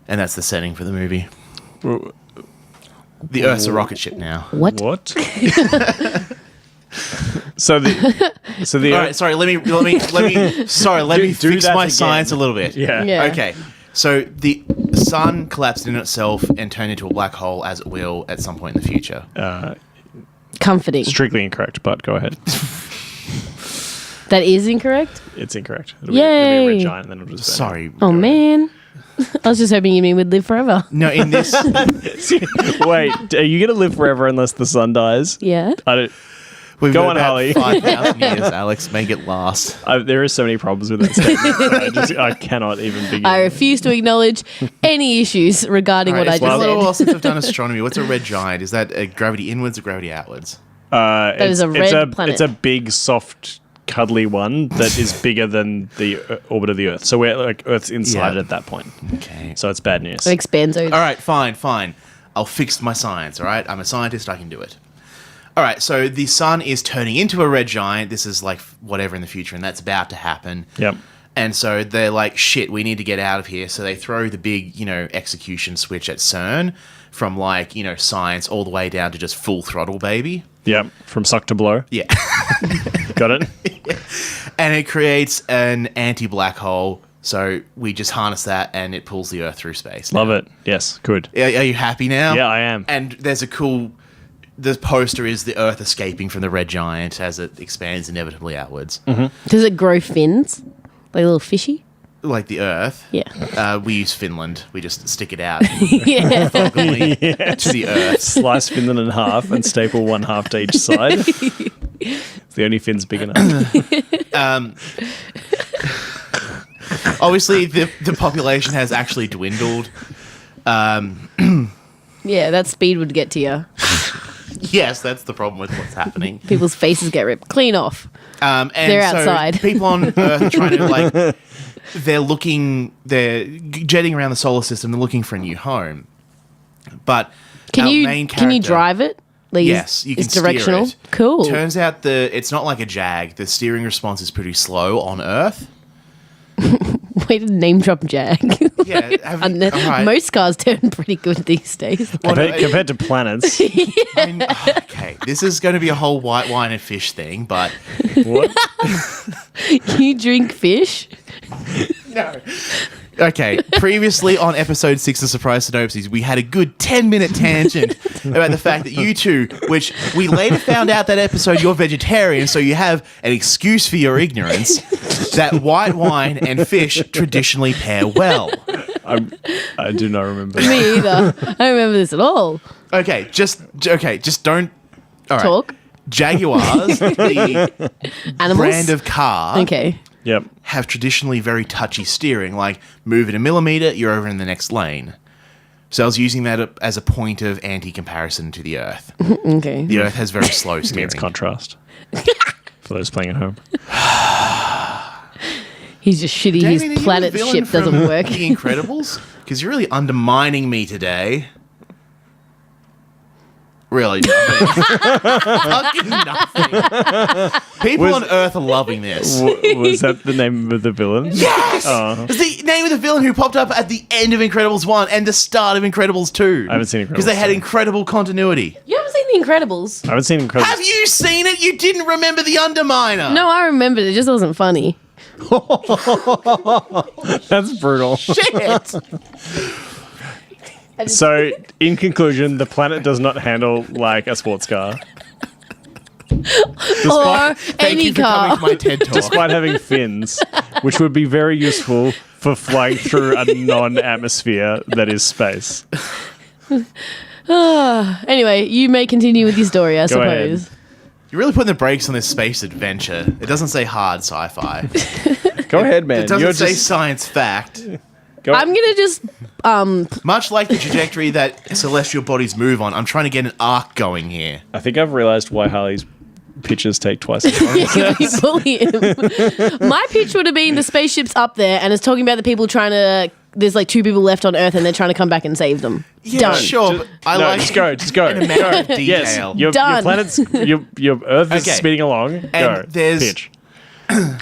And that's the setting for the movie. The Earth's a rocket ship now. What? What? So the All right, sorry. Let me Do fix that my again. science a little bit. Yeah. Yeah. Okay. So the sun collapsed in itself and turned into a black hole as it will at some point in the future. Comforting. Strictly incorrect, but go ahead. That is incorrect? It's incorrect. It'll be a red Yay. giant, and then it'll just burn. Sorry. Oh, man. I was just hoping you mean we'd live forever. No, in this... Wait, are you going to live forever unless the sun dies? Yeah. I don't. We've Go got on, about Harley. 5,000 years, Alex. Make it last. There are so many problems with that statement. I cannot even begin. I refuse to acknowledge any issues regarding what I It's been a just little while said. since I've done astronomy. What's a red giant? Is that a gravity inwards or gravity outwards? It's is a red planet. It's a big, soft, cuddly one that is bigger than the orbit of the Earth. So we're like Earth's inside Yeah. it at that point. Okay. So it's bad news. Expanso. All right, fine. I'll fix my science, all right? I'm a scientist. I can do it. All right, so the sun is turning into a red giant. This is like whatever in the future, and that's about to happen. Yep. And so they're like, shit, we need to get out of here. So they throw the big, execution switch at CERN from like, science all the way down to just full throttle, baby. Yep. From suck to blow. Yeah. Got it? And it creates an anti-black hole. So we just harness that and it pulls the Earth through space. Love it. Yes. Good. Are you happy now? Yeah, I am. And there's a cool... The poster is the Earth escaping from the red giant as it expands inevitably outwards. Mm-hmm. Does it grow fins? Like a little fishy? Like the Earth. Yeah. We use Finland. We just stick it out Yeah. to the Earth. Slice Finland in half and staple one half to each side. It's the only fin's big enough. Obviously, the population has actually dwindled. Yeah, that speed would get to you. Yes, that's the problem with what's happening. People's faces get ripped clean off. And They're so outside. people on Earth are trying to they're jetting around the solar system. They're looking for a new home. But Can our you main can you character- drive it? Like, Yes, you can it's directional. steer it. Cool. Turns out it's not like a Jag. The steering response is pretty slow on Earth. Way to name drop Jag. Yeah, And all right. most cars turn pretty good these days. Compared to planets. I mean, okay, this is going to be a whole white wine and fish thing, but What? You drink fish? no. Okay, previously on episode 6 of Surprise Synopses, we had a good 10-minute tangent about the fact that you two, which we later found out that episode you're vegetarian, so you have an excuse for your ignorance, that white wine and fish traditionally pair well. I do not remember that. Me either. I don't remember this at all. Okay, just don't... All right. Talk. Jaguars, the Animals. brand of car... Okay. Yep. have traditionally very touchy steering, like move it a millimeter, you're over in the next lane. So I was using that as a point of anti-comparison to the Earth. Okay. The Earth has very slow Means steering. contrast. For those playing at home. He's just shitty. Damien, are His you a planet villain ship from doesn't work. The Incredibles? Because you're really undermining me today. Really nothing. Fucking nothing. People on Earth are loving this. Was that the name of the villain? Yes! Oh. It's the name of the villain who popped up at the end of Incredibles 1 and the start of Incredibles 2. I haven't seen Incredibles Because they had 2. incredible continuity. You haven't seen The Incredibles? I haven't seen Incredibles. Have you seen it? You didn't remember the Underminer. No, I remembered. It just wasn't funny. That's brutal. Shit. So, in conclusion, the planet does not handle like a sports car. Or Thank any you for car. coming to my TED Talk. Despite having fins, which would be very useful for flying through a non-atmosphere that is space. Anyway, you may continue with your story, I Go ahead. suppose. You're really putting the brakes on this space adventure. It doesn't say hard sci-fi. Go ahead, man. It doesn't You're say just science fact. go. I'm going to just... Much like the trajectory that celestial bodies move on, I'm trying to get an arc going here. I think I've realized why Harley's pitches take twice as long. you bully him. My pitch would have been the spaceship's up there and it's talking about the people trying to... There's like 2 people left on Earth and they're trying to come back and save them. Yeah, Done. sure, but I No, like just go. an amount of detail. Yes, your Done. planet's your Earth is Okay. speeding along. Go. there's- Pitch.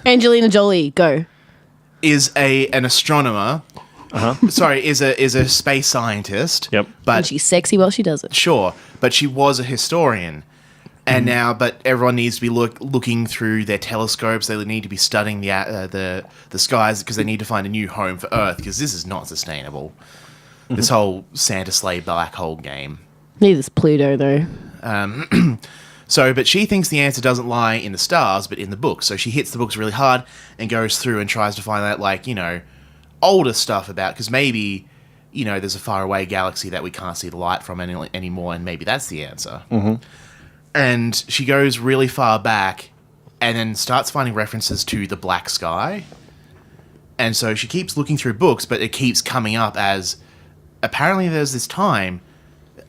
Angelina Jolie, go. Is an astronomer. Sorry, is a space scientist. Yep. And But she's sexy while she does it. sure, but she was a historian. And now, but everyone needs to be looking through their telescopes. They need to be studying the skies because they need to find a new home for Earth because this is not sustainable. This whole Santa sleigh black hole game. Neither's Pluto, though. So, but she thinks the answer doesn't lie in the stars, but in the books. So she hits the books really hard and goes through and tries to find out, like, you know, older stuff about, because maybe, you know, there's a faraway galaxy that we can't see the light from anymore, and maybe that's the answer. Mm-hmm. And she goes really far back and then starts finding references to the black sky. And so she keeps looking through books, but it keeps coming up as apparently there's this time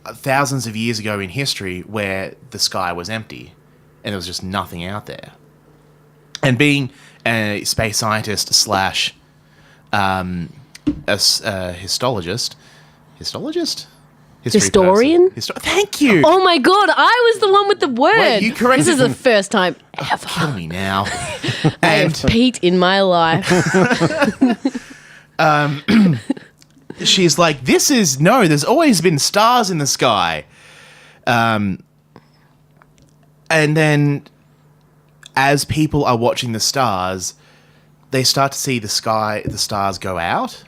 thousands of years ago in history where the sky was empty and there was just nothing out there. And being a space scientist slash a histologist? Historian? Thank you. Oh my god, I was the one with the word. Wait, you corrected this is the me. first time ever. Kill me now. I have Pete in my life. She's like, there's always been stars in the sky. And then as people are watching the stars, they start to see the stars go out.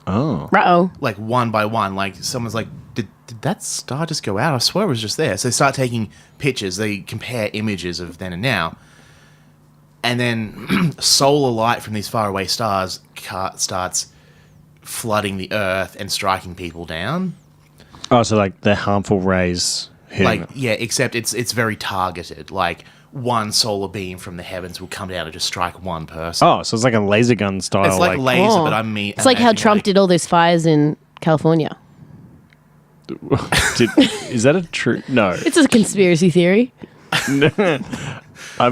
Oh. Uh-oh. Like one by one. Like someone's like, did that star just go out? I swear it was just there. So they start taking pictures. They compare images of then and now. And then solar light from these faraway stars starts flooding the earth and striking people down. Oh, so like the harmful rays hitting Like, them. yeah, except it's very targeted. Like one solar beam from the heavens will come down and just strike one person. Oh, so it's like a laser gun style. It's like laser, Oh. but I mean... It's like how imagine, Trump did all those fires in California. Is that a true? No. It's a conspiracy theory. I'm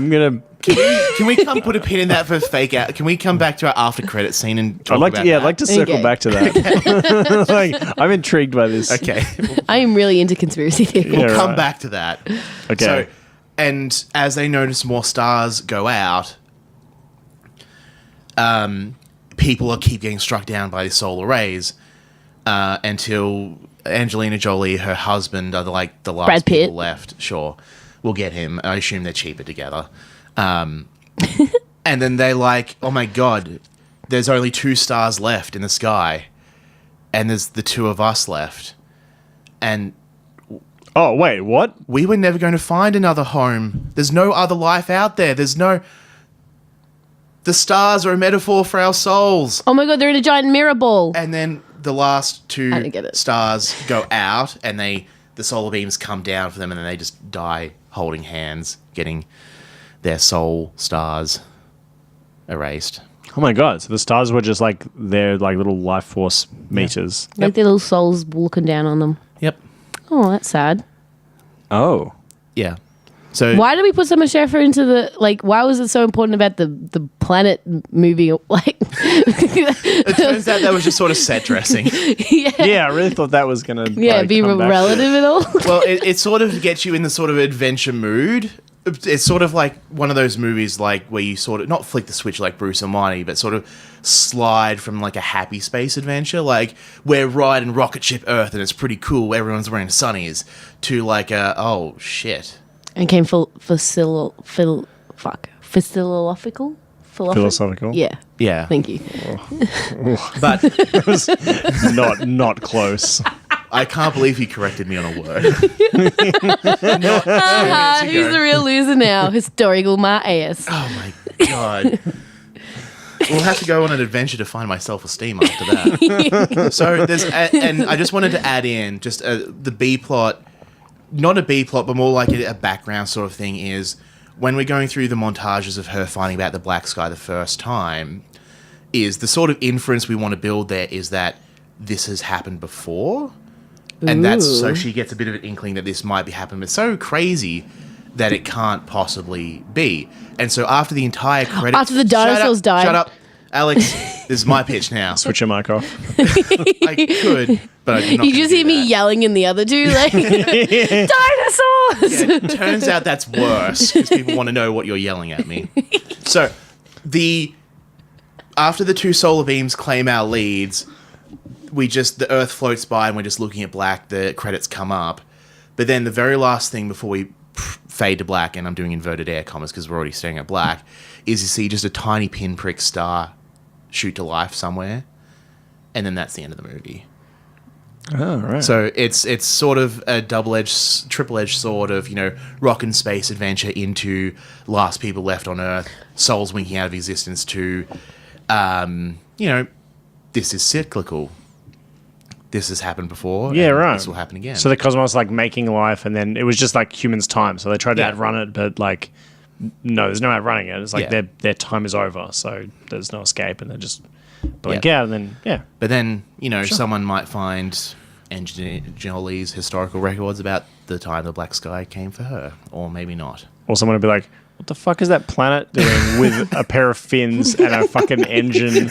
going to... Can we come put a pin in that for fake out? Can we come back to our after credit scene and talk about I'd that? like to circle Okay. back to that. Like, I'm intrigued by this. Okay. I am really into conspiracy theory. Yeah, Come right. back to that. Okay. So, and as they notice more stars go out, people keep getting struck down by the solar rays until Angelina Jolie, her husband, are the last Brad Pitt. people left. Sure, we'll get him. I assume they're cheaper together. And then they're like, oh my god, there's only 2 stars left in the sky, and there's the 2 of us left. And Oh, wait, what? we were never going to find another home. There's no other life out there. The stars are a metaphor for our souls. Oh my god, they're in a giant mirror ball. And then the last I 2 don't get it. stars go out, and the solar beams come down for them, and then they just die holding hands, getting their soul stars erased. Oh my god! So the stars were just like their like little life force meters. Like their little souls looking down on them. Yep. Oh, that's sad. Oh, Yeah. So Why did we put so much effort into why was it so important about the planet movie? Like, it turns out that was just sort of set dressing. yeah. I really thought that was gonna be come back. relative at all. Well, it sort of gets you in the sort of adventure mood. It's sort of like one of those movies like where you sort of not flick the switch like Bruce Almighty, but sort of slide from like a happy space adventure, like we're riding rocket ship Earth and it's pretty cool, everyone's wearing sunnies, to like oh shit. And came philosophical. Philosophical. Yeah. Yeah. Thank you. But Not close. I can't believe he corrected me on a word. He's the real loser now. Historical my ass. Oh my god. We'll have to go on an adventure to find my self-esteem after that. So there's, and I just wanted to add in just the B plot, not a B plot, but more like a background sort of thing is when we're going through the montages of her finding about the black sky the first time, is the sort of inference we want to build there is that this has happened before. And that's so she gets a bit of an inkling that this might be happening. It's so crazy that it can't possibly be. And so after the entire credits... After the dinosaurs died. Shut up. Alex, this is my pitch now. Switch your mic off. I could, but I did not. You just hear me yelling in the other two, like, dinosaurs! Yeah, it turns out that's worse because people want to know what you're yelling at me. So, after the 2 solar beams claim our leads, the Earth floats by and we're just looking at black. The credits come up, but then the very last thing before we fade to black, and I'm doing inverted air commas because we're already staring at black, is you see just a tiny pinprick star shoot to life somewhere, and then that's the end of the movie. Oh, right. So it's sort of a double-edged, triple-edged sword of, rock and space adventure into last people left on Earth, souls winking out of existence to, this is cyclical. This has happened before. Yeah, and right. This will happen again. So the cosmos making life, and then it was just humans' time. So they tried to outrun it, but no, there's no outrunning it. It's their time is over, so there's no escape, and they just blink out, and then But then someone might find Angelina Jolie's historical records about the time the black sky came for her, or maybe not. Or someone would be like, what the fuck is that planet doing with a pair of fins and a fucking engine?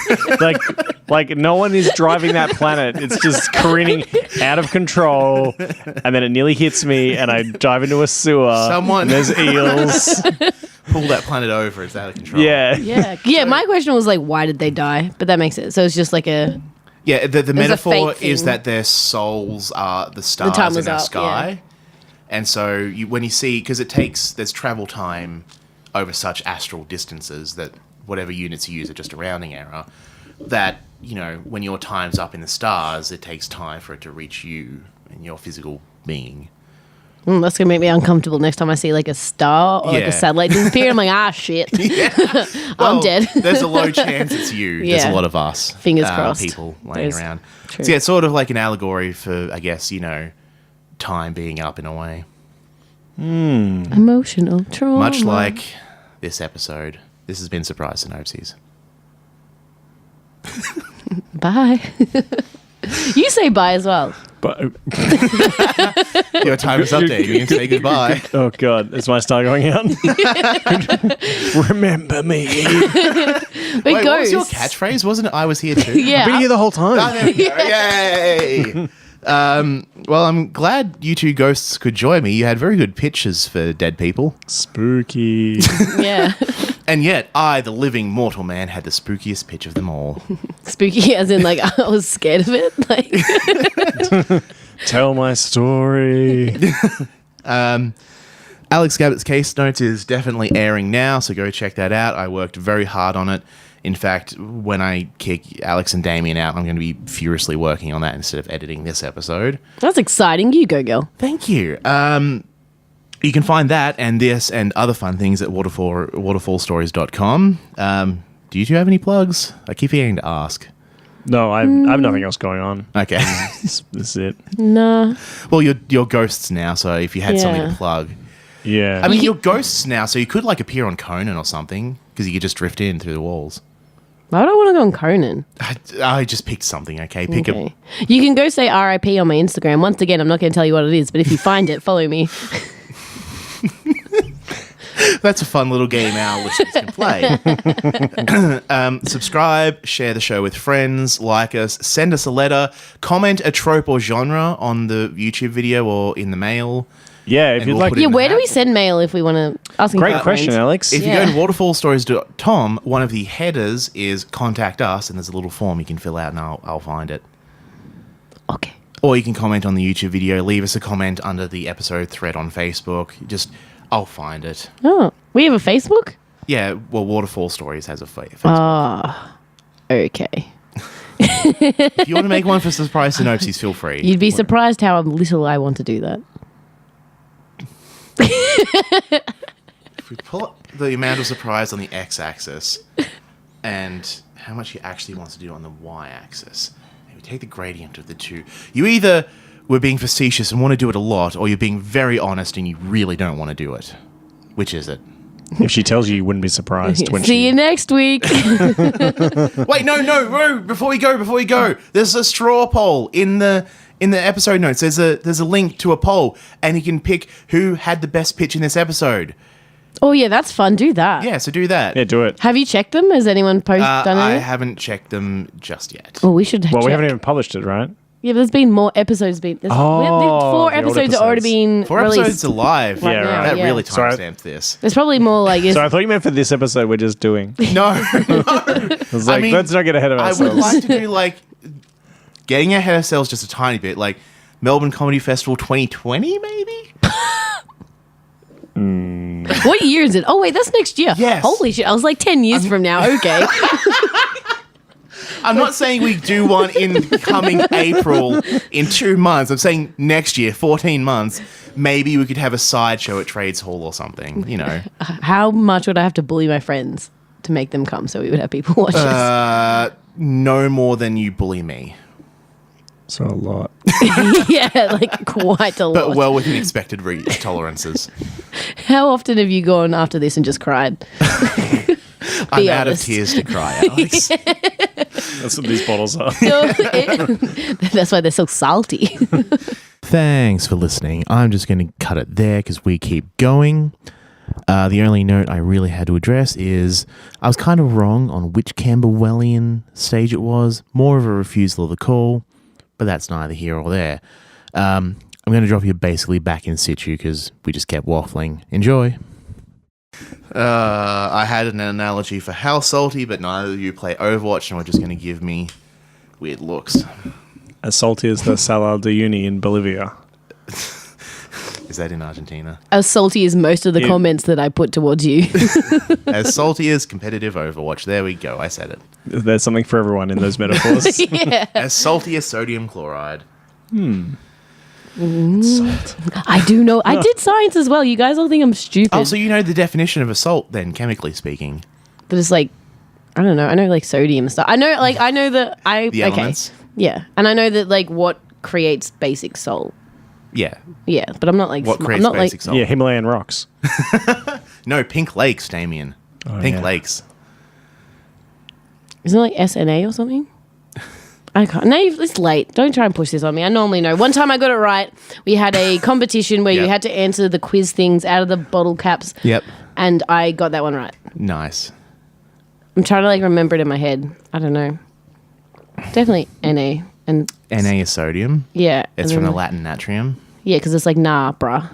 Like no one is driving that planet. It's just careening out of control, and then it nearly hits me, and I dive into a sewer. Someone- and there's eels. Pull that planet over, it's out of control. Yeah. My question was why did they die? But that makes sense. So it's just the metaphor fate is thing. that their souls are the stars time in was our up, sky. And so when you see, because there's travel time over such astral distances that whatever units you use are just a rounding error, that, when your time's up in the stars, it takes time for it to reach you and your physical being. That's gonna make me uncomfortable next time I see a star or a satellite disappear. I'm like, shit. I'm dead. There's a low chance it's you. There's a lot of us. Fingers crossed. People laying around. True. So it's sort of like an allegory for, I guess, time being up in a way. Emotional trauma. Much like this episode. This has been Surprise Synopses. Bye. You say bye as well. But Your time is up, Damien. Say goodbye. oh god, is my star going out? Remember me. It Wait, what was your goes. catchphrase? Wasn't it I was here too? Yeah. I've been here the whole time. Oh, there we go. Yay! Well, I'm glad you two ghosts could join me. You had very good pitches for dead people. Spooky. Yeah. And yet, I, the living mortal man, had the spookiest pitch of them all. Spooky as in I was scared of it. Tell my story. Alex Gabbett's Case Notes is definitely airing now, so go check that out. I worked very hard on it. In fact, when I kick Alex and Damien out, I'm going to be furiously working on that instead of editing this episode. That's exciting. You go, girl. Thank you. You can find that and this and other fun things at waterfallstories.com. Do you two have any plugs? I keep forgetting to ask. No, I have nothing else going on. Okay. This is it. Nah. Well, you're ghosts now, so if you had something to plug. Yeah. I mean, you're ghosts now, so you could appear on Conan or something, because you could just drift in through the walls. Why would I want to go on Conan? I just picked something, okay? Pick a... You can go say RIP on my Instagram. Once again, I'm not going to tell you what it is, but if you find it, follow me. That's a fun little game our listeners can play. Subscribe, share the show with friends, like us, send us a letter, comment a trope or genre on the YouTube video or in the mail. Yeah, if And you'd we'll like. put it Yeah, in the where do hat. we send mail if we want to ask? Great question, Alex. If you Yeah. go to waterfallstories.com, one of the headers is contact us, and there's a little form you can fill out, and I'll find it. Okay. Or you can comment on the YouTube video, leave us a comment under the episode thread on Facebook. I'll find it. Oh, we have a Facebook? Yeah, well, Waterfall Stories has a Facebook. Okay. If you want to make one for Surprise Synopses, feel free. You'd be surprised how little I want to do that. If we pull up the amount of surprise on the x-axis and how much you actually want to do on the y-axis, and we take the gradient of the two, you either were being facetious and want to do it a lot, or you're being very honest and you really don't want to do it. Which is it? If she tells you wouldn't be surprised when See you next week. Wait, no, before we go, there's a straw poll in the episode notes. There's a link to a poll, and you can pick who had the best pitch in this episode. Oh, yeah, that's fun. Do that. Yeah, so do that. Yeah, do it. Have you checked them? Has anyone done I it? haven't checked them just yet. Well, we should Well, we check. haven't even published it, right? Yeah, but there's been more episodes. Four the old episodes have already episodes. been 4 released. episodes alive. Right Yeah, now, right. That yeah. really Sorry. timestamped this. There's probably more So I thought you meant for this episode we're just doing. No. I was like, mean, let's not get ahead of I ourselves. would like to do getting ahead of ourselves just a tiny bit, like Melbourne Comedy Festival 2020, maybe? What year is it? Oh, wait, that's next year. Yes. Holy shit. I was like 10 years from now. Okay. I'm not saying we do one in coming April in 2 months. I'm saying next year, 14 months, maybe we could have a sideshow at Trades Hall or something, you know. How much would I have to bully my friends to make them come so we would have people watch us? No more than you bully me. So a lot. Yeah, like quite a lot. But well within expected tolerances. How often have you gone after this and just cried? I'm out of honest. tears to cry, Alex. That's what these bottles are. That's why they're so salty. Thanks for listening. I'm just going to cut it there because we keep going. The only note I really had to address is I was kind of wrong on which Camberwellian stage it was. More of a refusal of the call, but that's neither here or there. I'm going to drop you basically back in situ because we just kept waffling. Enjoy. I had an analogy for how salty, but neither of you play Overwatch and we're just going to give me weird looks. As salty as the Salar de Uyuni in Bolivia. Is that in Argentina? As salty as most of the comments that I put towards you. As salty as competitive Overwatch. There we go. I said it. There's something for everyone in those metaphors. Yeah. As salty as sodium chloride. Salt. I do know. I did science as well. You guys all think I'm stupid. Oh, so you know the definition of a salt then, chemically speaking. But it's like, I don't know. I know like sodium stuff. I know that The elements? Yeah. And I know that like what creates basic salt. Yeah. Yeah. But I'm not like, What I'm creates not basic like, salt? Yeah, Himalayan rocks. No, Pink Lakes, Damien. Pink yeah. Lakes. isn't it like SNA or something? I can't. No, it's late. Don't try and push this on me. I normally know. One time I got it right. We had a competition where you Yep. had to answer the quiz things out of the bottle caps. Yep. And I got that one right. Nice. I'm trying to like remember it in my head. I don't know. Definitely Na. And Na is sodium. yeah. It's and from then- the Latin natrium. Yeah, because it's like nah, bruh.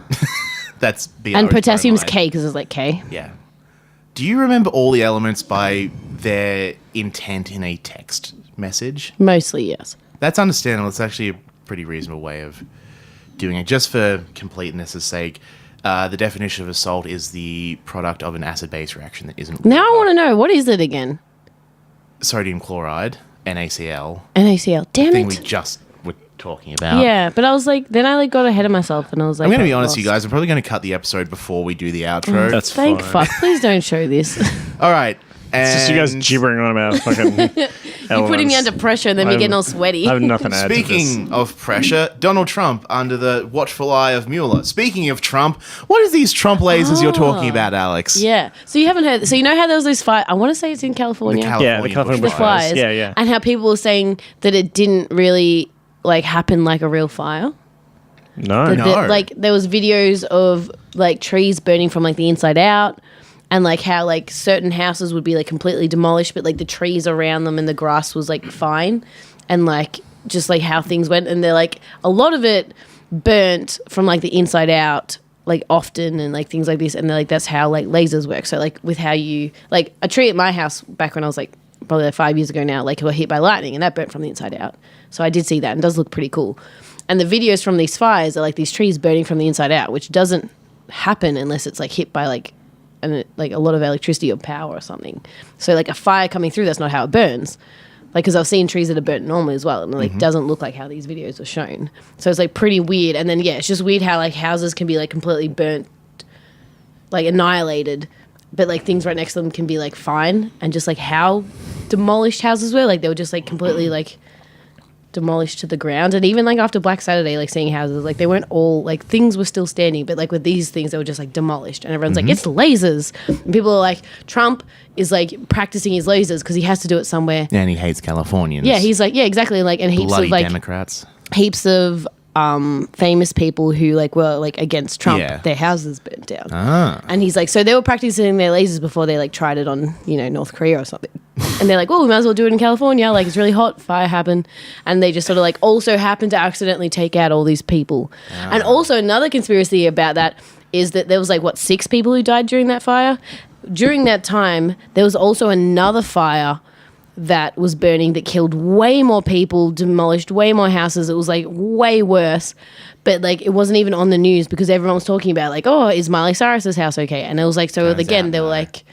That's BR And potassium's bromide. K because it's like K. Yeah. Do you remember all the elements by their intent in a text message? Mostly, yes. That's understandable. It's actually a pretty reasonable way of doing it. Just for completeness' sake, the definition of a salt is the product of an acid-base reaction that isn't Now I want to know, what is it again? sodium chloride, NaCl, NaCl. Damn thing we it. just were talking about. Yeah, but I was like, then I like got ahead of myself and I was like, I'm going to be oh, honest, lost. you guys. I'm probably going to cut the episode before we do the outro. That's Thank fine. fuck. Please don't show this. All right. It's just you guys and gibbering on about fucking You're putting me under pressure and then me getting all sweaty. I have nothing to add to this. Speaking of pressure, Donald Trump under the watchful eye of Mueller. Speaking of Trump, what are these Trump lasers you're talking about, Alex? Yeah. So you haven't heard. So you know how there was those fires? I want to say it's in California. Yeah, the California bushfires. fires. Yeah, yeah. And how people were saying that it didn't really like happen like a real fire. No. That, No. like there was videos of like trees burning from like the inside out. And like how like certain houses would be like completely demolished, but like the trees around them and the grass was like fine, and like just like how things went. And they're like a lot of it burnt from like the inside out, like often, and like things like this. And they're like that's how like lasers work. So like with how you like a tree at my house back when I was like probably like 5 years ago now, like it got hit by lightning and that burnt from the inside out. So I did see that and it does look pretty cool. And the videos from these fires are like these trees burning from the inside out, which doesn't happen unless it's like hit by like a lot of electricity or power or something. So like a fire coming through, that's not how it burns. Like, because I've seen trees that are burnt normally as well, and it like doesn't look like how these videos are shown. So it's like pretty weird. And then yeah, it's just weird how like houses can be like completely burnt, like annihilated, but like things right next to them can be like fine. And just like how demolished houses were, like they were just like completely like demolished to the ground. And even like after Black Saturday, like seeing houses, like they weren't all like things were still standing, but like with these things they were just like demolished. And everyone's like, it's lasers. And people are like, Trump is like practicing his lasers because he has to do it somewhere. And he hates Californians. Yeah, he's like, yeah, exactly. Like, and heaps bloody of like Democrats. heaps of famous people who like were like against Trump, Yeah. their houses burnt down. Ah. And he's like, so they were practicing their lasers before they like tried it on, you know, North Korea or something. And they're like, oh, we might as well do it in California. Like, it's really hot, fire happened. And they just sort of like also happened to accidentally take out all these people. And also another conspiracy about that is that there was like, what, 6 people who died during that fire? During that time, there was also another fire that was burning that killed way more people, demolished way more houses. It was like way worse. But like it wasn't even on the news because everyone was talking about like, oh, is Miley Cyrus's house okay? And it was like, so Turns again, out they were no. like,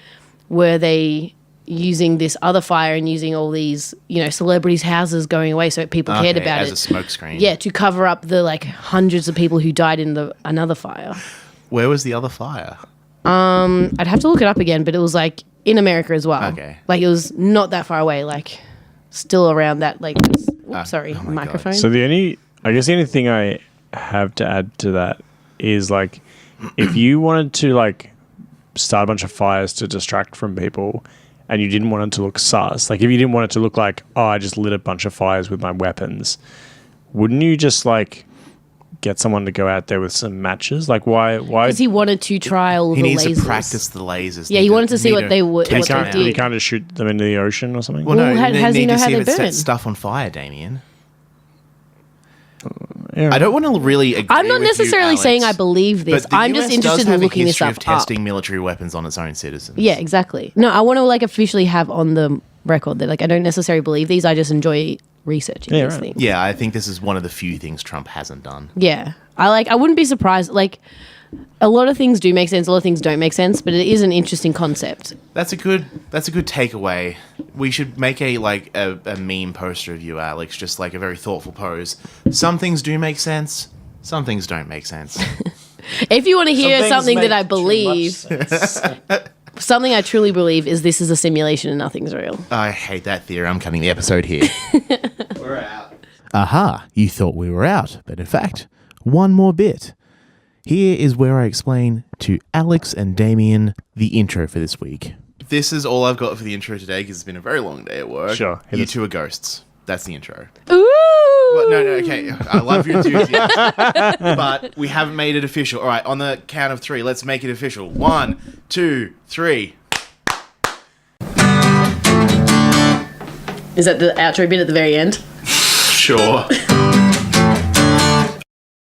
were they, using this other fire and using all these, celebrities' houses going away so people cared about as it. a smoke screen. Yeah, to cover up the hundreds of people who died in another fire. Where was the other fire? I'd have to look it up again, but it was in America as well. Okay. It was not that far away, still around that microphone. So the only thing I have to add to that is if you wanted to start a bunch of fires to distract from people and you didn't want it to look sus, if you didn't want it to look I just lit a bunch of fires with my weapons, wouldn't you just get someone to go out there with some matches? Why? Because he wanted to try all He the needs lasers. to practice the lasers. Yeah, he wanted to see what they would. You What they can't, did. you can't just shoot them into the ocean or something? Well, no, Well, they how does he need know to how see they if it burn? sets stuff on fire, Damien. Yeah. I don't want to really agree I'm not with you, necessarily Alex, saying I believe this. but the I'm US just interested does in have a looking this history up. of testing military weapons on its own citizens. Yeah, exactly. No, I want to officially have on the record that I don't necessarily believe these. I just enjoy researching these right. things. Yeah, I think this is one of the few things Trump hasn't done. Yeah, I wouldn't be surprised. A lot of things do make sense. A lot of things don't make sense, but it is an interesting concept. That's a good takeaway. We should make a meme poster of you, Alex, just a very thoughtful pose. Some things do make sense. Some things don't make sense. If you want to hear Some things something that make I too believe, much something I truly believe is this is a simulation and nothing's real. I hate that theory. I'm cutting the episode here. We're out. Aha, you thought we were out, but in fact, one more bit. Here is where I explain to Alex and Damien the intro for this week. This is all I've got for the intro today because it's been a very long day at work. Sure. You two are ghosts. That's the intro. Ooh! Well, no, okay. I love your enthusiasm. But we haven't made it official. All right, on the count of 3, let's make it official. 1, 2, 3. Is that the outro bit at the very end? Sure.